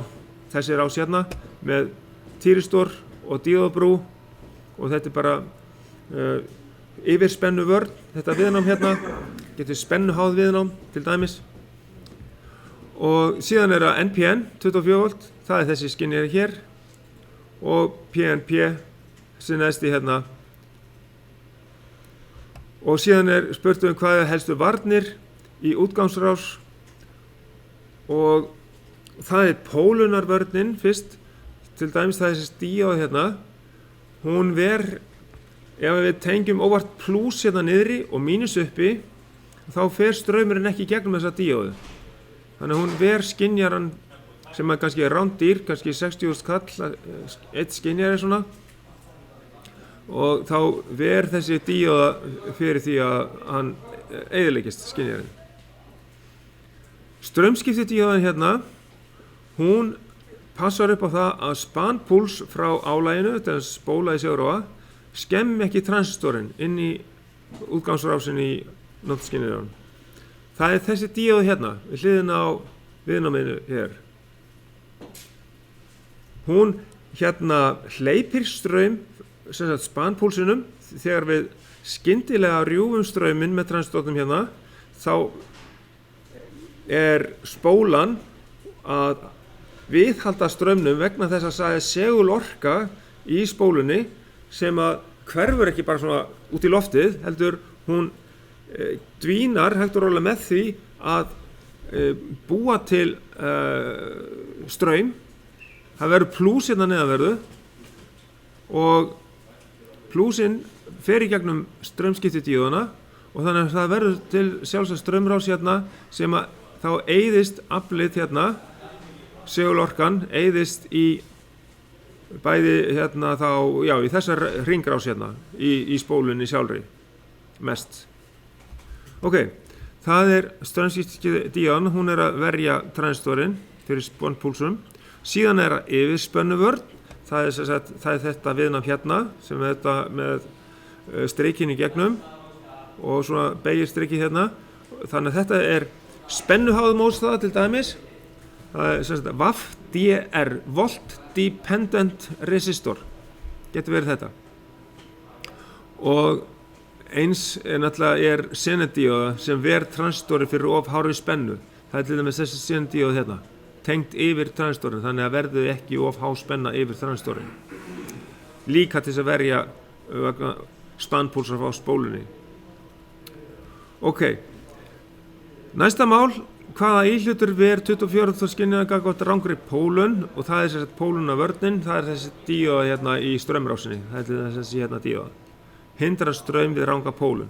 þessi rás hérna með týristor og díóðabrú og þetta er bara yfirspennu vörn, þetta viðnám hérna, getur spennuháð viðnám til dæmis. Og síðan er það NPN 24 volt, það er þessi skynjari hér og PNP sem neðst í hérna. Og síðan er spurt hvað er helstu varnir í útgangsrás og það er pólunarvörnin fyrst, til dæmis það er þessi díóð hérna, hún ef við tengjum óvart plús hérna niðri og mínus uppi, þá fer straumurinn ekki gegnum þessa díóðu. Þannig að hún skynjaran sem er kannski rándýr, kannski 60.000 kall, eitt skynjari svona, og þá þessi díóða fyrir því að hann eyðileggist skynjarinn. Straumskiptidíóðan hérna, hún passar upp á það að spanpúls frá álæginu, þetta er spóla í segróa, skemmi ekki transistorinn inn í útgangsrásin í náttúruskynjaranum. Það er þessi díóð hérna, við hliðina á viðnáminu hér. Hún hérna hleypir straum, sem sagt spanpúlsinum, þegar við skyndilega rjúfum strauminn með transistornum hérna, þá er spólan að viðhalda straumnum vegna þess að það er segulorka í spólunni sem að hverfur ekki bara svona út í loftið, heldur hún dvínar hægt og rólega með því að búa til straum. Það verður plús hérna neðanverðu og plúsinn fer í gegnum straumskiptidíóðana og þannig að það verður til sjálfsagt straumrás hérna sem að þá eyðist aflið hérna, segulorkan eyðist í bæði hérna þá, já, í þessar hringrás hérna í spólunni sjálfri mest. Ok, það er straumskiptidíóðan, hún er að verja transistorinn fyrir spannpúlsum. Síðan er það yfirspennuvörn, það er þetta viðnám hérna sem er þetta með strikinn í gegnum og svona beygir strikið hérna. Þannig að þetta er spennuháð mótstaða til dæmis. Það er sem sagt VDR, Volt Dependent Resistor, getur verið þetta. Og eins náttúrulega senedíóða sem transistori fyrir of hárri spennu. Það er til dæmis þessi senedíóð hérna, tengt yfir transistorin, þannig að verðu ekki of há spenna yfir transistorin. Líka til þess að verja spannpúlsar á spólunni. Ok, næsta mál, hvaða íhlutur ver 24 skynjaða gagnvart rangri pólun, og það er þessi pólunarvörnin, það er þessi díóða hérna í straumrásinni, það er þessi hérna díóða. Hindra straum við ranga pólun.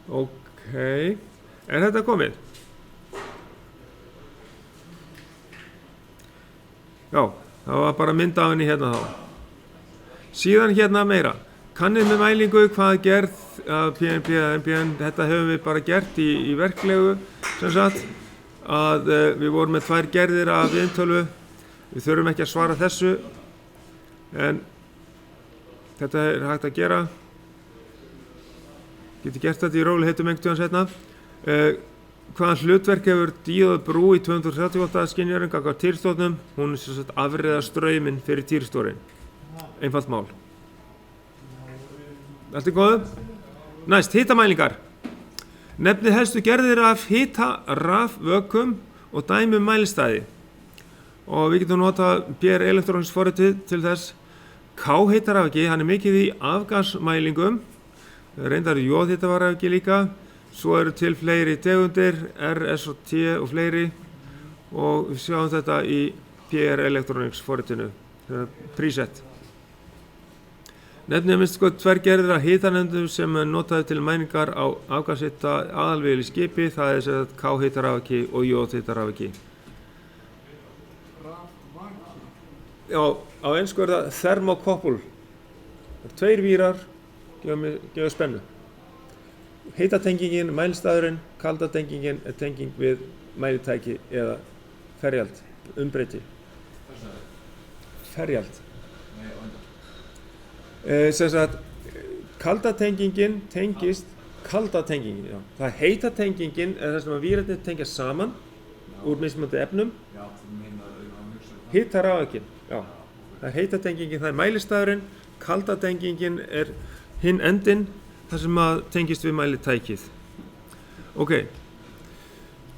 Ok, er þetta komið? Já, það var bara mynd af henni hérna þá. Síðan hérna meira. Kannið með mælingu hvað gerð af PNP eða NPN, þetta höfum við bara gert í verklegu, sem sagt, að við vorum með 2 gerðir af viðtölu. Við þurfum ekki að svara þessu, en þetta er hægt að gera. Geti gert þetta í rólegheitum einhvern seinna. Hvaða hlutverk hefur díóðabrú í 238 skynjarinn gagnvart týristornum? Hún er sem sagt afriða strauminn fyrir týristorinn. Einfalt mál. Allt í góðu? Næst, hitamælingar. Nefnið helstu gerðir af hita, rafvökvum og dæmum mælistæði. Og við getum notað PR Electronics forritið til þess. K-hitarafiki, hann mikið í afgasmælingum. Reyndar jóðhitavarafiki líka. Svo eru til fleiri tegundir, R, S og T og fleiri. Og við sjáum þetta í PR Electronics forritinu, preset. Nefnið minnst tvær gerðir af hitanefndum sem notaði til mælingar á afgashita aðalvél í skipi, það er sem sagt K-hitarafiki og jóðhitarafiki. Já, á ensku er það thermocouple. Það eru tveir vírar, gefa spennu. Hitatengingin, mælstaðurinn, kaldatengingin er tenging við mælitæki eða ferjald, umbreyti. Ferjald. Sem sagt, kaldatengingin tengist kaldatengingin, já. Það heitatengingin er það sem að vírarnir tengjast saman úr mismunandi efnum. Hitarafiki, já. Það er heitatengingin, það er mælistæðurinn, kaldatengingin er hinn endinn, það sem að tengist við mælitækið. Ok,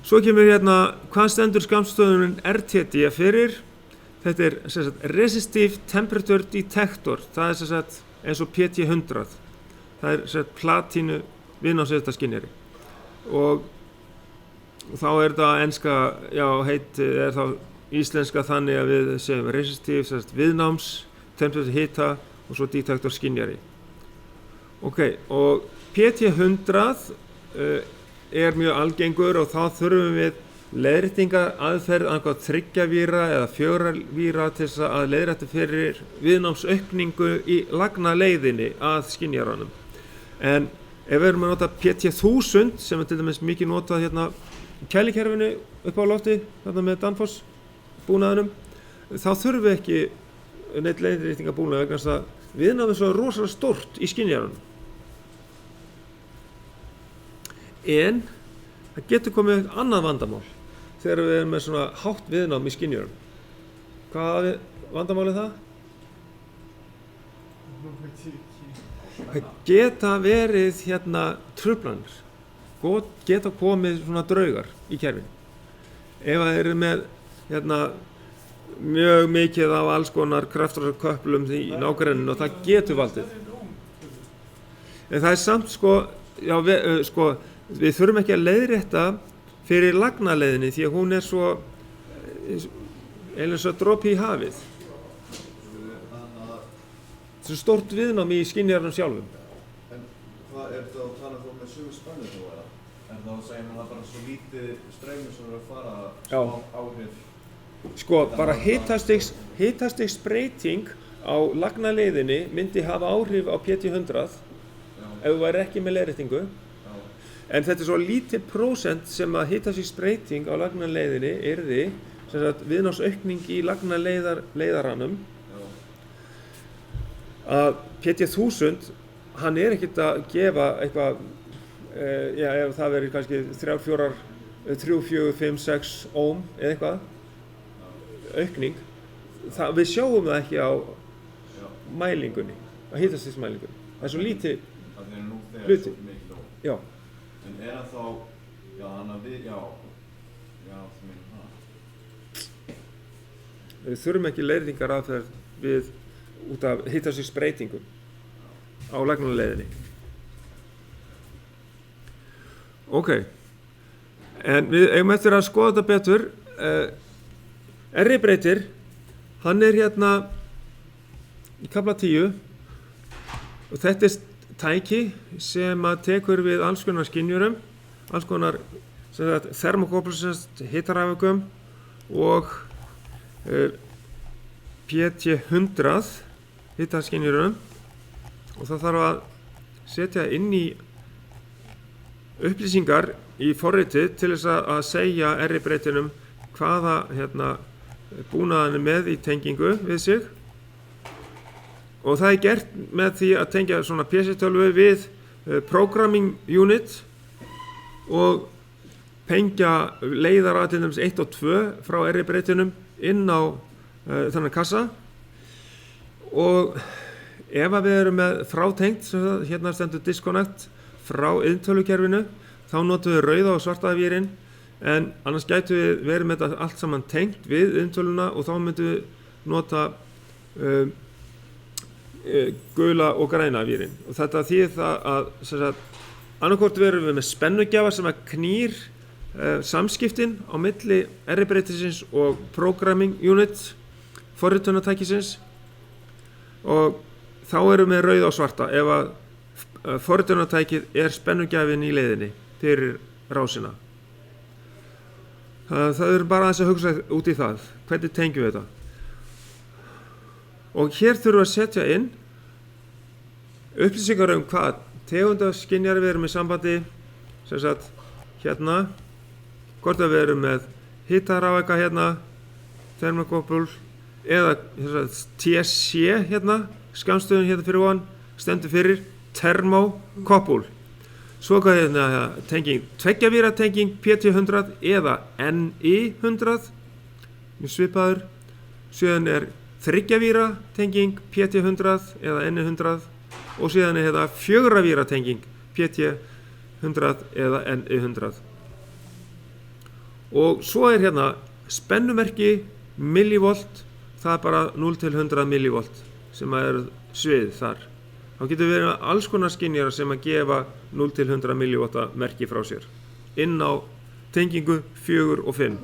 svo kemur hérna, hvað stendur skammstöfunin RTD fyrir? Þetta er sem sagt, Resistive Temperature Detector, það er sem sagt, eins og PT100. Það er sem sagt, platínu viðnámseftaskynjari. Og þá er þetta enska, já, heitið er þá íslenska þannig að við segjum resistive, sem sagt, viðnáms, temperature hita og svo detektor skynjari. Ok, og PT100 er mjög algengur og þá þurfum við leiðréttingar aðferð annað 3 víra eða 4 víra til þess að leiðrétta fyrir viðnámsaukningu í lagnaleiðinni að skynjaranum. En ef við erum að nota PT1000 sem er til dæmis mikið notað hérna í kælikerfinu upp á lofti, þarna með Danfoss búnaðinum, þá þurfum við ekki neitt leiðréttingar búnað vegna þess að viðnámið er svo rosalega stórt í skynjaranum. En það getur komið annað vandamál þegar við erum með svona hátt viðnám í skynjurum. Hvaða vandamál er það? Það geta verið hérna truflanir. Geta komið svona draugar í kerfinu. Ef það eru með hérna mjög mikið af alls konar kraftarköplum í nágrenninu og það getur valdið. En það er samt já, við þurfum ekki að leiðrétta fyrir lagnaleiðinni því að hún er svo eins og dropi í hafið. Það er stórt viðnám í skynjaranum sjálfum. En hvað er það að tala þá með sömu spennu þá eða? Er það að segja að það bara svo lítið streymi sem er að fara smá áhrif? Bara hitastigs breyting á lagnaleiðinni myndi hafa áhrif á PT100 ef þú væri ekki með leiðréttingu. En þetta er svo lítið prósent sem að hitastigsbreyting á lagnaleiðinni yrði sem sagt viðnámsaukning í lagnaleiðaranum að PT1000 hann er ekkert að gefa eitthvað ef það verður kannski 3, 4, 5, 6 ohm eða eitthvað aukning við sjáum það ekki á mælingunni, á hitastigsmælingunni. Það er svo lítið hluti. Já. En er það þá, já, þannig að við, þú meina það. Við þurfum ekki leiðréttingar aðferð við út af hitastigsbreytingum á lagnaleiðinni. Ok, en við eigum eftir að skoða þetta betur. R-breytir, hann er hérna í kafla 10 og þetta er tæki sem að tekur við alls konar skynjurum, alls konar thermocouplers, hitarafökum og PT100 hitaskynjurum og það þarf að setja inn í upplýsingar í forritið til þess að segja R-breytinum hvaða búnaðan er með í tengingu við sig. Og það er gert með því að tengja svona PC-tölvu við programming unit og tengja leiðaratriðum 1 og 2 frá R-breytinum inn á þennan kassa. Og ef við erum með frátengt, hérna stendur disconnect, frá iðntölukerfinu, þá notum við rauða og svarta vírinn, en annars gætu við verið með þetta allt saman tengt við iðntöluna og þá myndum við nota gula og græna vírinn. Og þetta þýðir það að annarkvort verum við með spennugjafa sem að knýr samskiptin á milli R-breytisins og programming unit forritunartækisins, og þá erum við rauða og svarta ef að forritunartækið er spennugjafinn í leiðinni fyrir rásina. Það er bara aðeins að hugsa út í það, hvernig tengjum við þetta. Og hér þurfum við að setja inn upplýsingar hvað tegundaskynjari við erum í sambandi, sem sagt hérna, hvort að við erum með hitarafæka hérna, thermocouple, eða TSC hérna, skammstöðun hérna fyrir ofan, stendur fyrir thermocouple. Svo hvað hérna tenging, tveggjavíra tenging PT100 eða NI100, mjög svipaður. Síðan þriggjavíra tenging PT100 eða NI100 og síðan hérna fjögurravíra tenging PT100 eða NI100. Og svo hérna spennumerki millivolt, það bara 0 til 100 millivolt sem er svið þar. Þá getur verið alls konar skynjara sem að gefa 0 til 100 millivotta merki frá sér inn á tengingu 4 og 5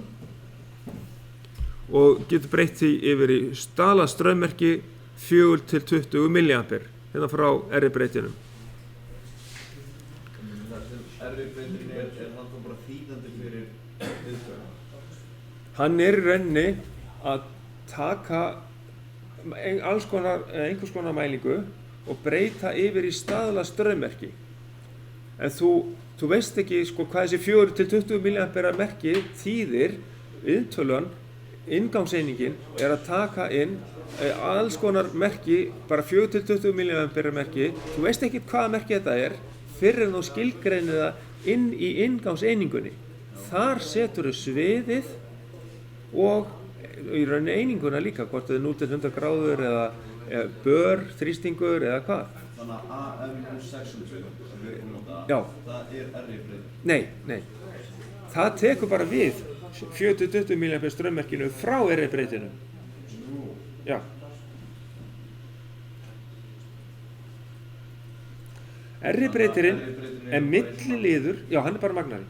og getur breytt því yfir í stala strömmerki 4 til 20 milliampere hérna frá R-breytinum. R-breytin hann þá bara þýðandi fyrir viðtölu? Hann í rauninni að taka einhvers konar mælingu og breyta yfir í staðla strömmerki. En þú veist ekki hvað þessi 4 til 20 milliampere merki þýðir. Viðtölan, inngangseiningin, er að taka inn alls konar merki, bara 4 til 20 milliampere merki. Þú veist ekki hvaða merki þetta er fyrr en þú skilgreinir það inn í inngangseiningunni. Þar setur þú sviðið og í rauninni eininguna líka, hvort það 0 til 100 gráður eða bör, þrýstingur eða hvað. Þannig að AM600 sem við erum nota, það R-breytin? Nei. Það tekur bara við 4 til 20 milliampere strömmerkinu frá R-breytinu. Já. R-breytirinn milliliður, já, hann bara magnari.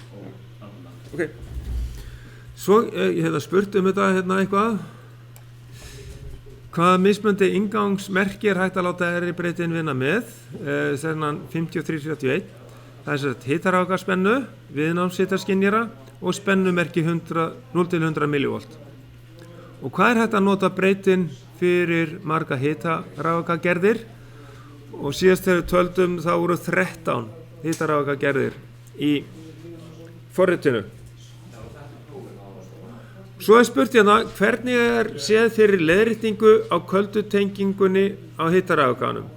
Ok. Svo ég spurt þetta eitthvað. Hvaða mismunandi inngangsmerki hægt að láta R-breytin vinna með? Þennan 5331. Það hitarafækaspennu, viðnámshitarskynjara og spennumerki 0 til 100 millivolt. Og hvað hægt að nota breytin fyrir marga hitarafækagerðir? Og síðast þegar við töldum þá voru 13 hitarafækagerðir í forritinu. Svo spurt hérna, hvernig séð fyrir leiðréttingu á köldutengingunni á hitarafækanum?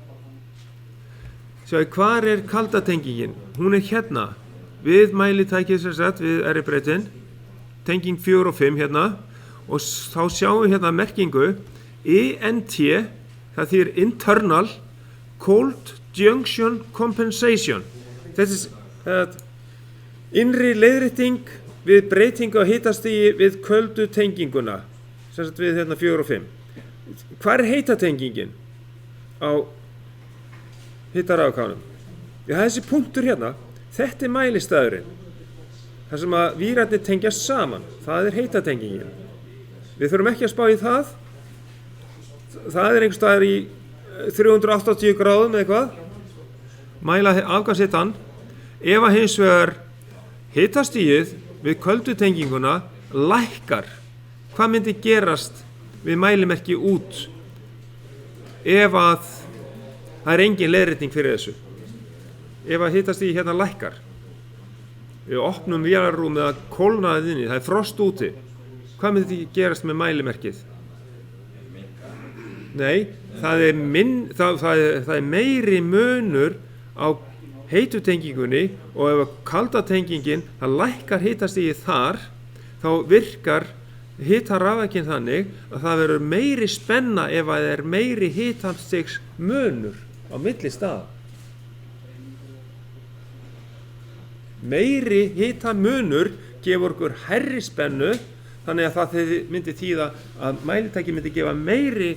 Sjáðu, hvar kaldatengingin? Hún hérna, við mælitækið við R-breytin, tenging 4 og 5 hérna, og þá sjáum við hérna merkingu INT, það þýðir Internal Cold Junction Compensation. Þetta innri leiðrétting við breytingu á hitastigi við köldu tenginguna, sem sagt við hérna 4 og 5. Hvar heitatengingin á hitarafækanum? Þessi punktur hérna, þetta mælistæðurinn, þar sem að vírarnir tengjast saman, það heitatengingin. Við þurfum ekki að spá í það. Það einhvers staðar í 380 gráðum eða eitthvað, mæla afgangshitann. Ef að hins vegar hitastigið við köldutenginguna lækkar, hvað myndi gerast við mælimerki út ef að það engin leiðrétting fyrir þessu? Ef að hitastigið hérna lækkar, við opnum vélarrúmið að kólnaði inni, það frost úti, hvað myndi gerast með mælimerkið? Nei, það er meiri munur á heitutengingunni, og ef kaldatengingin, það lækkar hitastigið þar, þá virkar hitarafækinn þannig að það verður meiri spenna ef það er meiri hitastigs munur á milli staða. Meiri hitamunur gefur okkur hærri spennu, þannig að það myndi þýða að mælitæki myndi gefa meiri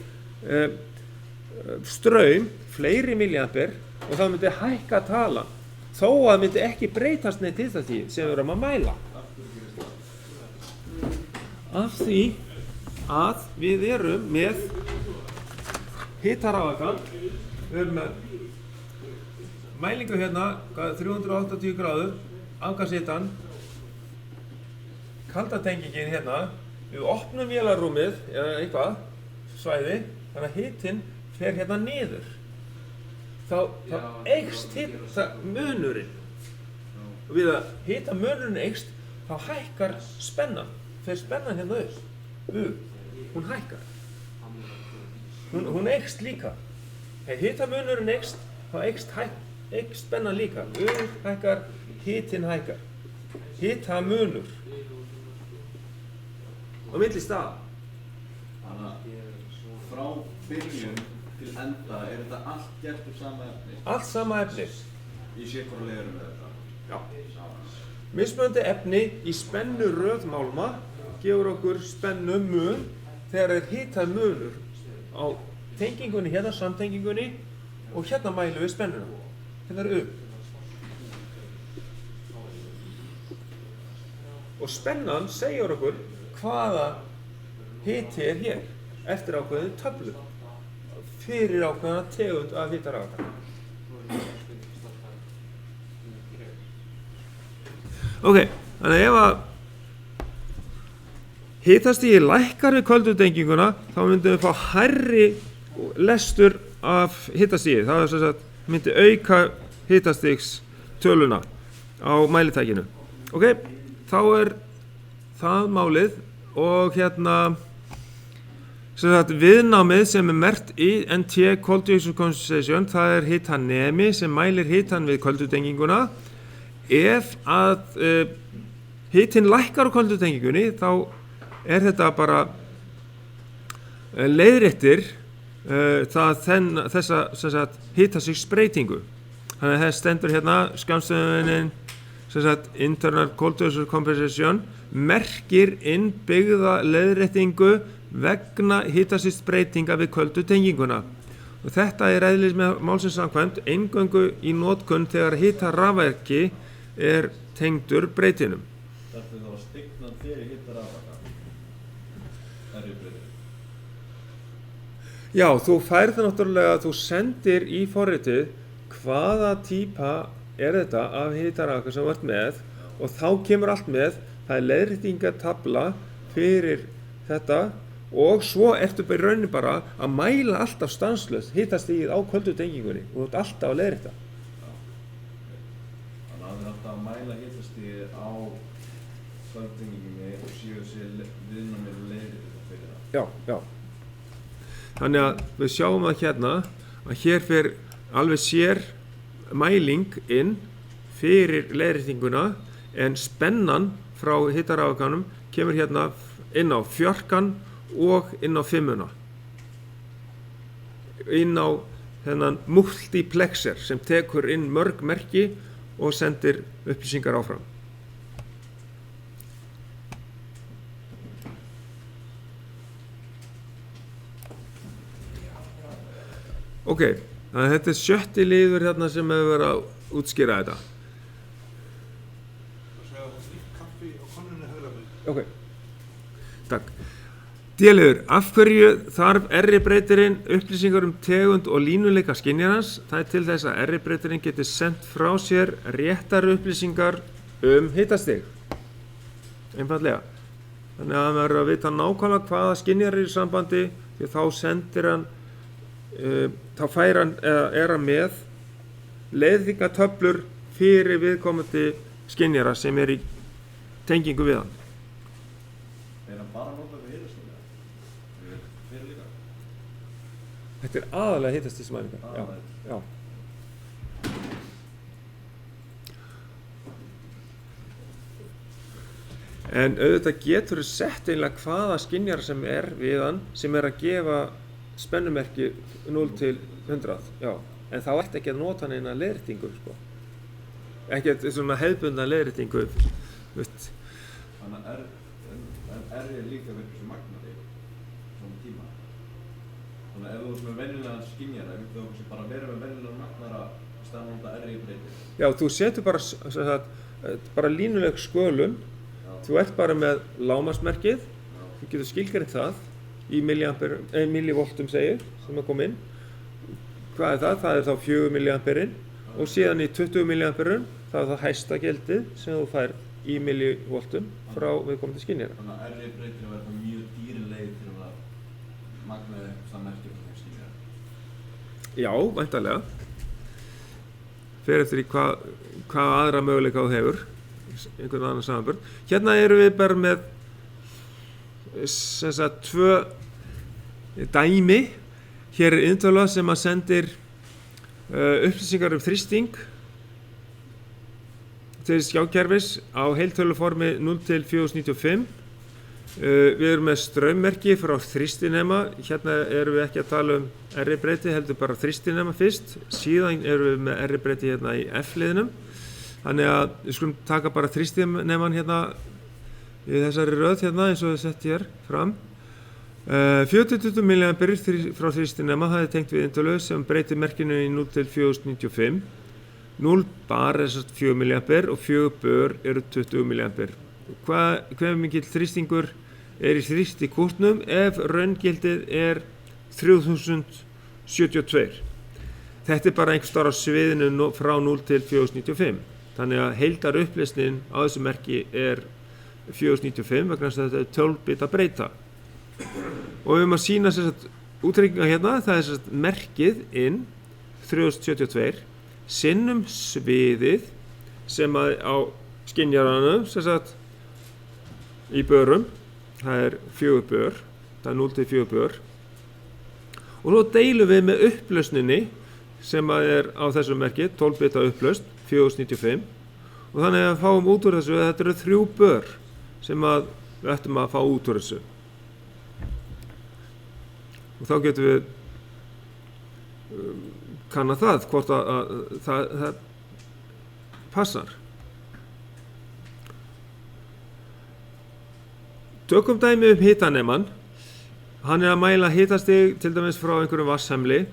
straum, fleiri milliampere, og það myndi hækka talan, þó að myndi ekki breytast neitt hitastig sem við erum að mæla. Af því að við erum með hitarafagan, við erum með mælingu hérna, 380 gráður, afgashitan, kaldatengingin hérna, við opnum vélarrúmið eða eitthvað, svæði, þannig að hitinn fer hérna niður. Þá eykst hitamunurinn. Og við að hitamunurinn eykst, þá hækkar spennan. Fer spennan hérna upp. Hún hækkar. Hún eykst líka. Ef hitamunurinn eykst, þá eykst spennan líka. Hækkar, hitinn hækkar. Hitamunur. Á milli staða. Þannig að frá byrjun til enda þetta allt gert sama efni? Allt sama efni. Í sérhverju leigurum með þetta? Já. Mismunandi efni í spennuröð málma gefur okkur spennumun þegar hitamunur á tengingunni hérna, samtengingunni, og hérna mælum við spennuna. Hérna upp. Og spennan segir okkur hvaða hiti hér eftir ákveðin töflu fyrir ákveðina tegund af hitarafaka. Ok, þannig ef að hitastigi lækkar við köldutenginguna, þá myndum við fá hærri lestur af hitastigi. Það er sem sagt, myndi auka hitastigs töluna á mælitækinu. Ok, þá er það málið, og hérna sem sagt, viðnámið sem er merkt INT Cold Use Concentration, það er hitanemi sem mælir hitan við köldutenginguna. Ef að hitinn lækkar á köldutengingunni, þá er þetta bara leiðréttir þessa sem sagt, hitastigsbreytingu. Þannig að það stendur hérna skammstöfunin sem sagt, Internal Cold Use Compensation merkir innbyggða leiðréttingu vegna hitastigsbreytinga við köldutenginguna. Og þetta er eðlis með málsins samkvæmt eingöngu í notkun þegar hitarafverki er tengdur breytinum. Þetta er þá stignan fyrir hitarafverka? Já, þú færð það náttúrulega, þú sendir í forritið hvaða típa er þetta af hitarafverka sem þú ert með, og þá kemur allt með, það er leiðréttingatafla fyrir þetta, og svo ertu bara í rauninni bara að mæla alltaf stanslaust hitastigið á köldutengingunni og þú ert alltaf að leiðrétta. Þannig að það er alltaf að mæla hitastigið á köldutengingunni og séu sér viðnámið leiðrétta fyrir það. Já, já. Þannig að við sjáum að hérna, að hér fer alveg sér mæling inn fyrir leiðréttinguna, en spennan frá hitarafvekanum kemur hérna inn á fjörkan og inn á fimmuna. Inn á þennan multiplexer sem tekur inn mörg merki og sendir upplýsingar áfram. Ok, þannig að þetta er 7. liður hérna sem hefur verið að útskýra þetta. Ok, takk. D-liður, af hverju þarf R-breytirinn upplýsingar tegund og línuleika skynjarans? Það er til þess að R-breytirinn geti sendt frá sér réttar upplýsingar hitastig. Einfaldlega. Þannig að hann verður að vita nákvæmlega hvaða skynjar er í sambandi, því þá sendir hann, þá fær hann, er hann með leiðréttingatöflur fyrir viðkomandi skynjara sem er í tengingu við hann. Er hann bara notað við hitastigið? Fyrir líka? Þetta er aðalega hitastigsmælingar. Já, já. En auðvitað getur þú sett eiginlega hvaða skynjar sem er við hann sem er að gefa spennumerki 0 til 100. Já. En þá ert ekki að nota hann eina leiðréttingu, sko. ekkert svona hefðbundna leiðréttingu, veist. Þannig að R er líka verið sem magnari svona tíma. Þannig að ef þú ert með venjulegan skynjara, ef þú kannski bara verið með venjulegan magnara í staðan að nota R í breytir. Já, þú setur bara línuleg skölun, þú ert bara með lágmarksmerkið, þú getur skilgreint það í millivoltum segir, sem að koma inn. Hvað er það? Það er þá 4 milliamperinn og síðan í 20 milliamperinn, það er það hæsta gildið sem þú fær í millivoltum frá viðkomandi skynjara. Þannig að R í breytir að vera það mjög dýri leið til að magna það merkið frá þeim skynjara. Já, væntanlega. Fer eftir í hvað aðra möguleika þú hefur, einhvern annan samanburð. Hérna erum við bara með sem sagt 2 dæmi. Hér er inntöla sem að sendir upplýsingar þrýsting til skjákerfis á heiltöluformi 0 til 495. Við erum með straummerki frá þrýstinema. Hérna erum við ekki að tala R-breyti, heldur bara þrýstinema fyrst. Síðan erum við með R-breyti hérna í F-liðnum. Þannig að við skulum taka bara þrýstineman hérna í þessari röð hérna eins og við sett hér fram. 40-20 mA frá þrýstinema, það er tengt við inntölu sem breytir merkinu í 0 til 495. 0 bar er 4 mA og 4 bör eru 20 mA. Hve mikill þrýstingur er í þrýstikútnum ef raungildið er 3072. Þetta er bara einhvers staðar á sviðinu frá 0 til 495. Þannig að heildar upplesnin á þessu merki er 495 vegna þess að þetta er 12 bita breyta. Og við höfum að sýna útreikninga hérna, það er merkið inn 3072 sinnum sviðið sem að á skynjaranum í börum, það er 4 bör, það er 0 til 4 bör. Og svo deilum við með upplausninni sem að er á þessu merki, 12 bita upplausn, 495. Og þannig að fáum út úr þessu að þetta eru 3 bör sem að við ættum að fá út úr þessu. Og þá getum við kanna það, hvort að það passar. Tökum dæmi hitanemann. Hann er að mæla hitastig til dæmis frá einhverjum vatnshamli.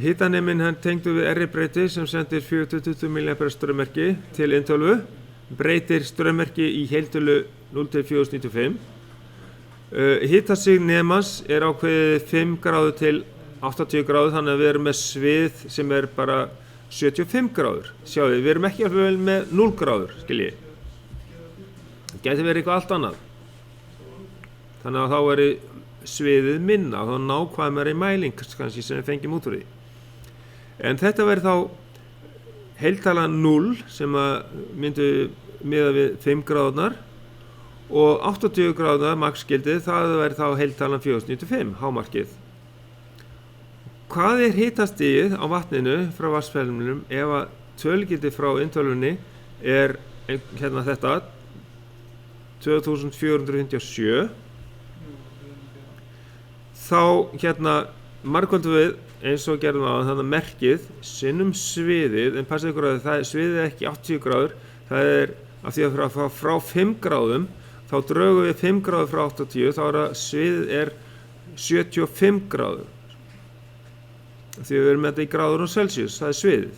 Hitaneminn hann tengdu við R-breyti sem sendir 4-20 mA straummerki til inntölu, breytir straummerki í heiltölu 0 til 495. Hitastig nemans er ákveðið 5 gráður til 80 gráður, þannig að við erum með svið sem er bara 75 gráður. Sjáðu, við erum ekki alveg með 0 gráður, skiljið. Það gæti verið eitthvað allt annað. Þannig að þá er sviðið minna, þá nákvæmari mæling kannski sem við fengjum út úr því. En þetta verður þá heiltalan 0 sem að myndu miða við 5 gráðurnar og 80 gráða maksgildið, það verður þá heiltalan 495, hámarkið. Hvað er hitastigið á vatninu frá vatnsfelminum ef að tölugildið frá inntölunni er hérna þetta 2457? Þá hérna margföldum við eins og gerðum á þannig merkið sinnum sviðið, en passið ykkur að það sviðið er ekki 80 gráður, það er af því að frá 5 gráðum þá draugum við 5 gráður frá 80, þá er að sviðið er 75 gráður. Því við erum með þetta í gráður og Celsius, það er sviðið.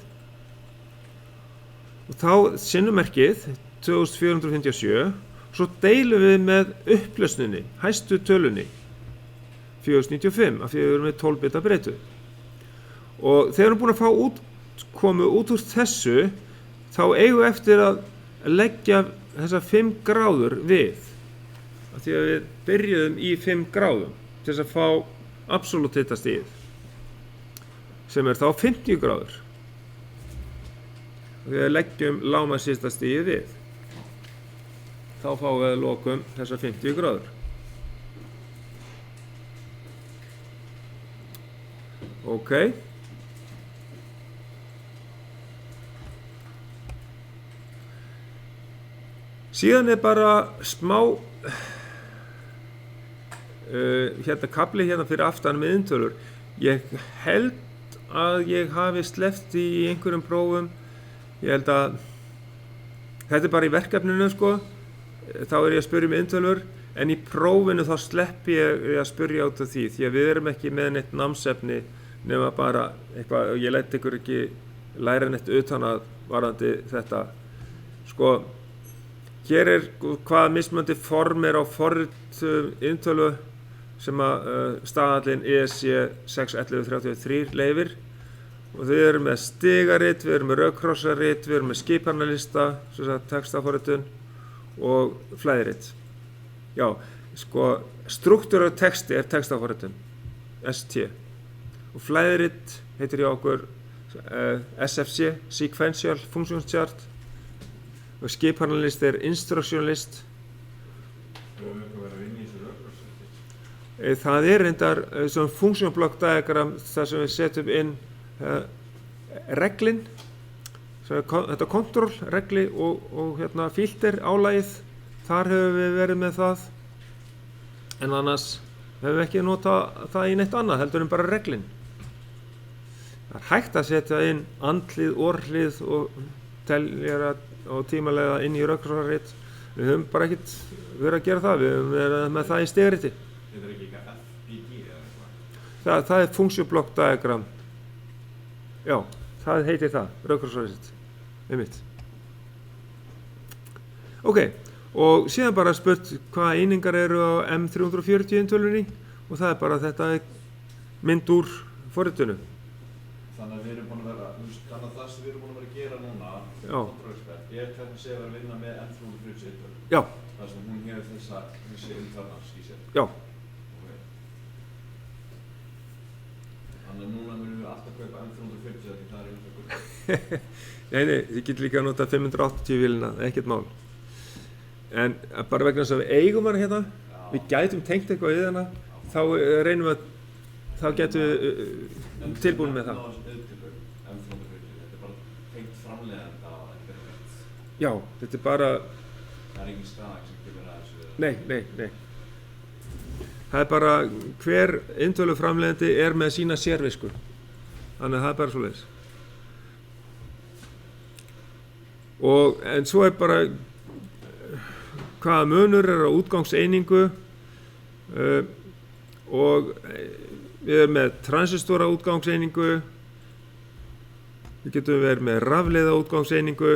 Og þá sinnumerkið 2457, svo deilum við með upplausninni, hæstu tölunni 495, af því við erum með 12 bita breytu. Og þegar við erum búin að fá komu út úr þessu, þá eigum við eftir að leggja þessa 5 gráður við. Af því að við byrjuðum í 5 gráðum til þess að fá absolutt hitastigið, sem er þá 50 gráður. Og þegar við leggjum lágmarkshitastigið við, þá fáum við að lokum þessa 50 gráður. Ok. Síðan er bara smá hérna kafli hérna fyrir aftan með inntölur. Ég held að ég hafi sleppt í einhverjum prófum. Ég held að þetta bara í verkefninu sko, þá ég að spyrja um inntölur, en í prófinu þá sleppi ég að spyrja út af því að við erum ekki með neitt námsefni nema bara eitthvað, og ég læt ykkur ekki læra neitt utan að varðandi þetta. Sko, hér hvaða mismunandi form á forrit inntölu sem að staðallinn ESC 61133 leyfir. Og við erum með stigarit, við erum með rökkrossarrit, við erum með skipanalista, textaforritun og flæðirit. Já, sko, struktúrar texti textaforritun, ST. Og flæðirit heitir hjá okkur SFC, Sequential Function Chart. Og skipanalist Instruction List. Höfum við eitthvað verið að vinna í þessu rökrossariti? Það reyndar svona function block diagram þar sem við setjum inn reglin, þetta control regli og hérna filter álagið, þar höfum við verið með það, en annars höfum við ekki notað það í neitt annað heldur en bara reglin. Það hægt að setja inn andlið, orðlið og teljara og tímalega inn í rökrossarrit. Við höfum bara ekkert verið að gera það, við höfum verið með það í stigariti. Þetta ekki eitthvað FBG eða eitthvað? Það function block diagram. Já, það heitir það, rökrossarrit, einmitt. Ok, og síðan bara spurt hvaða einingar eru á M340 intölunni og það bara þetta mynd úr forritinu. Þannig að við erum búin að vera, þannig að það sem við erum búin að vera að gera núna, kontrollexpert, hvernig sé að vinna með M340 intölun. Já. Það sem hún hefur þessi internals í sér. Já. Okay. Þannig að núna munum við alltaf kaupa M340 því það einhverjum. Nei, ég get líka að nota 580 vélina, ekkert mál. En bara vegna þess að við eigum hana hérna, við gætum tengt eitthvað í hana, þá reynum við að, þá getum við tilbúin með það. Þetta bara tengt framleiðanda og ekkert. Já, þetta bara. Það engin skræk sem kemur að þessu. Nei. Það bara hver intöluframleiðandi með sína sérvisku. Þannig að það bara svoleiðis. En svo bara hvaða munur á útgangseiningu og við erum með transistora útgangseiningu, við getum verið með rafleiða útgangseiningu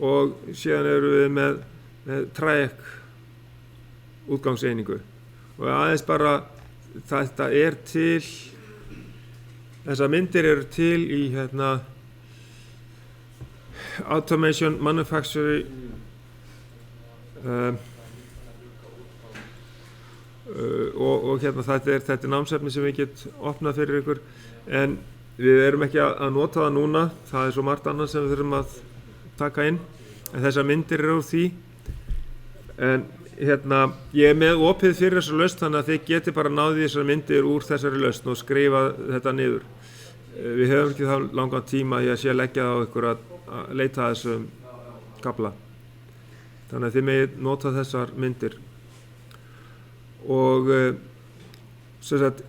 og síðan erum við með træk útgangseiningu og aðeins bara þetta til, þessar myndir eru til í hérna Automation Manufacturing og hérna þetta námsefni sem við getum opnað fyrir ykkur en við erum ekki að nota það núna, það svo margt annað sem við þurfum að taka inn en þessar myndir eru úr því en hérna ég með opið fyrir þessa lausn þannig að þið geti bara náðið þessar myndir úr þessari lausn og skrifa þetta niður við höfum ekki þá langan tíma í að sé að leggja það á ykkur að leita að þessum kafla þannig að þið megið nota þessar myndir og sem sagt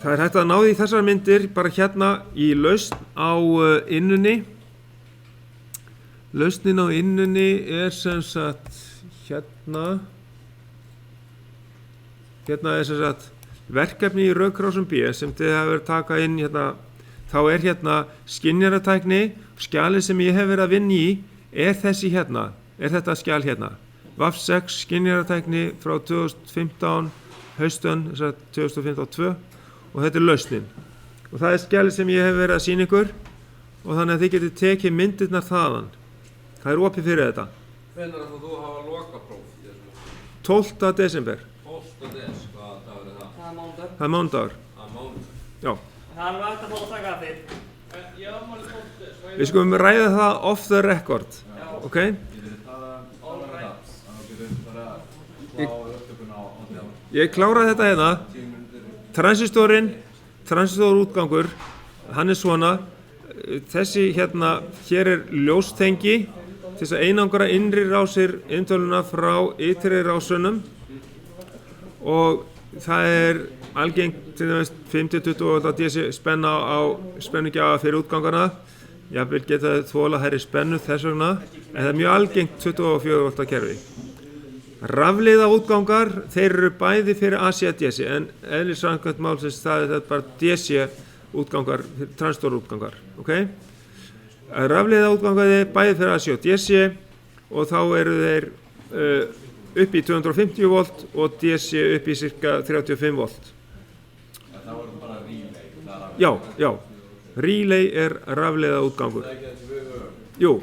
það hægt að ná því þessar myndir bara hérna í lausn á innunni lausnin á innunni sem sagt hérna sem sagt verkefni í rökkrásum B sem þið hafa verið að taka inn hérna þá hérna skynjaratækni skjalið sem ég hef verið að vinna í þessi hérna þetta skjal hérna VAF 6 skynjaratækni frá 2015 haustön 2015-2 og þetta lausnin og það skjalið sem ég hef verið að sýna ykkur og þannig að þið getið tekið myndirnar þaðan það opið fyrir þetta Hvenær ætlar þú að hafa lokapróf í þessu? 12. desember 12. des, hvað dagur er það? Það er mánudagur. Það er mánudagur. Já. Það er hægt að fá að taka það fyrir. Ég afmæli 12. des. Við skulum ræða það off the record. Já. Ok? Ég kláraði þetta hérna. Transistor útgangur, hann er svona. Þessi hérna, hér er ljóstengi til þess að einangra innri rásir intöluna frá ytri rásunum og það algengt til dæmis 50-20 DC spenna á spennugjafa fyrir útgangana jafnvel geta þau þola hærri spennu þess vegna, en það er mjög algengt 24 volta kerfi. Rafleiða útgangar, þeir eru bæði fyrir AC og DC, en eðlissamkvæmt málsins það er bara DC útgangar, transistor útgangar, ok? Rafleiða útgangar bæði fyrir AC og DC og þá eru þeir upp í 250 volt og DC upp í cirka 35 volt. Það var bara relay, það er Já, já. Relay er rafleiða útgangur. það ekki þessi VV? Jú,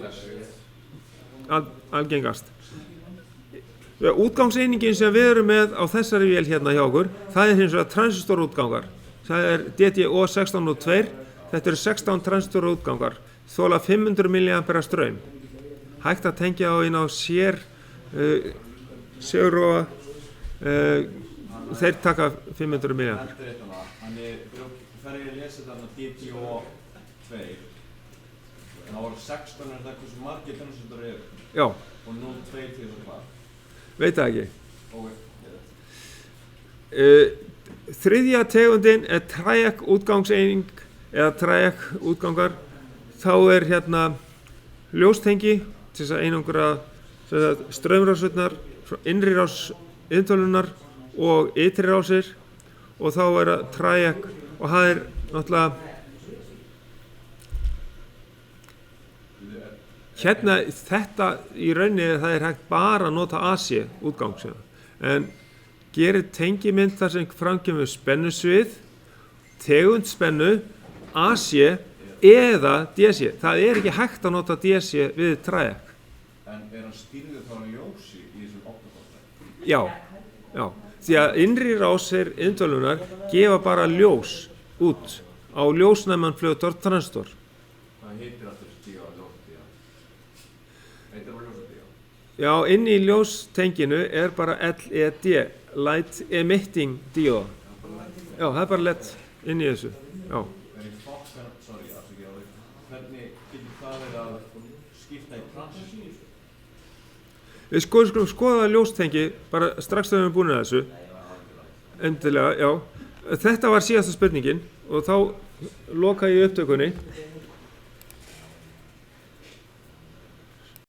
algengast. Útgangseiningin sem við erum með á þessari vél hérna hjá okkur, það er hins vegar transistorútgangar. Það er DTO 1602, þetta eru 16 transistorútgangar, þola 500 mA straum. Hægt að tengja á inn á segulrófa, þeir taka 500 mA. Eftir eitt hana, þannig þegar ég lesi þarna DTO 2, en það voru 16 er það hversu margir transistor eru Já, og 0,2 til það hvað? veit það ekki. Þriðja Þriðja tegundin er triac útgangseining eða triac útgangar. Þá er hérna ljóstengi til þess að einangra straumrásirnar, innri rás inntölunar og ytri rásir og þá er það triac og það er náttúrulega hérna þetta í rauninni það er hægt bara að nota AC útgang en gerir tengimynd þar sem framkemur spennusvið, tegund spennu, AC eða DC. Það er ekki hægt að nota DC við triac. En er hann stýrður þá ljósi í þessum optokóttum? Já, já. Því að innri rásir inntölunar gefa bara ljós út á ljósnæman flötur transistor. Hvað heitir alltaf þessi díó að ljósadíó? Heitir hann ljósadíó? Já, inn í ljóstenginu er bara LED, Light Emitting Diode. Já, það er bara LED inn í þessu. Já. Er í fokkan, sorry, afsakið á því, hvernig getur það verið að skipta í transistor? Við skulum skoða ljóstengi bara strax þegar við erum búin að þessu. Endilega, já. Þetta var síðasta spurningin og þá loka ég upptökunni.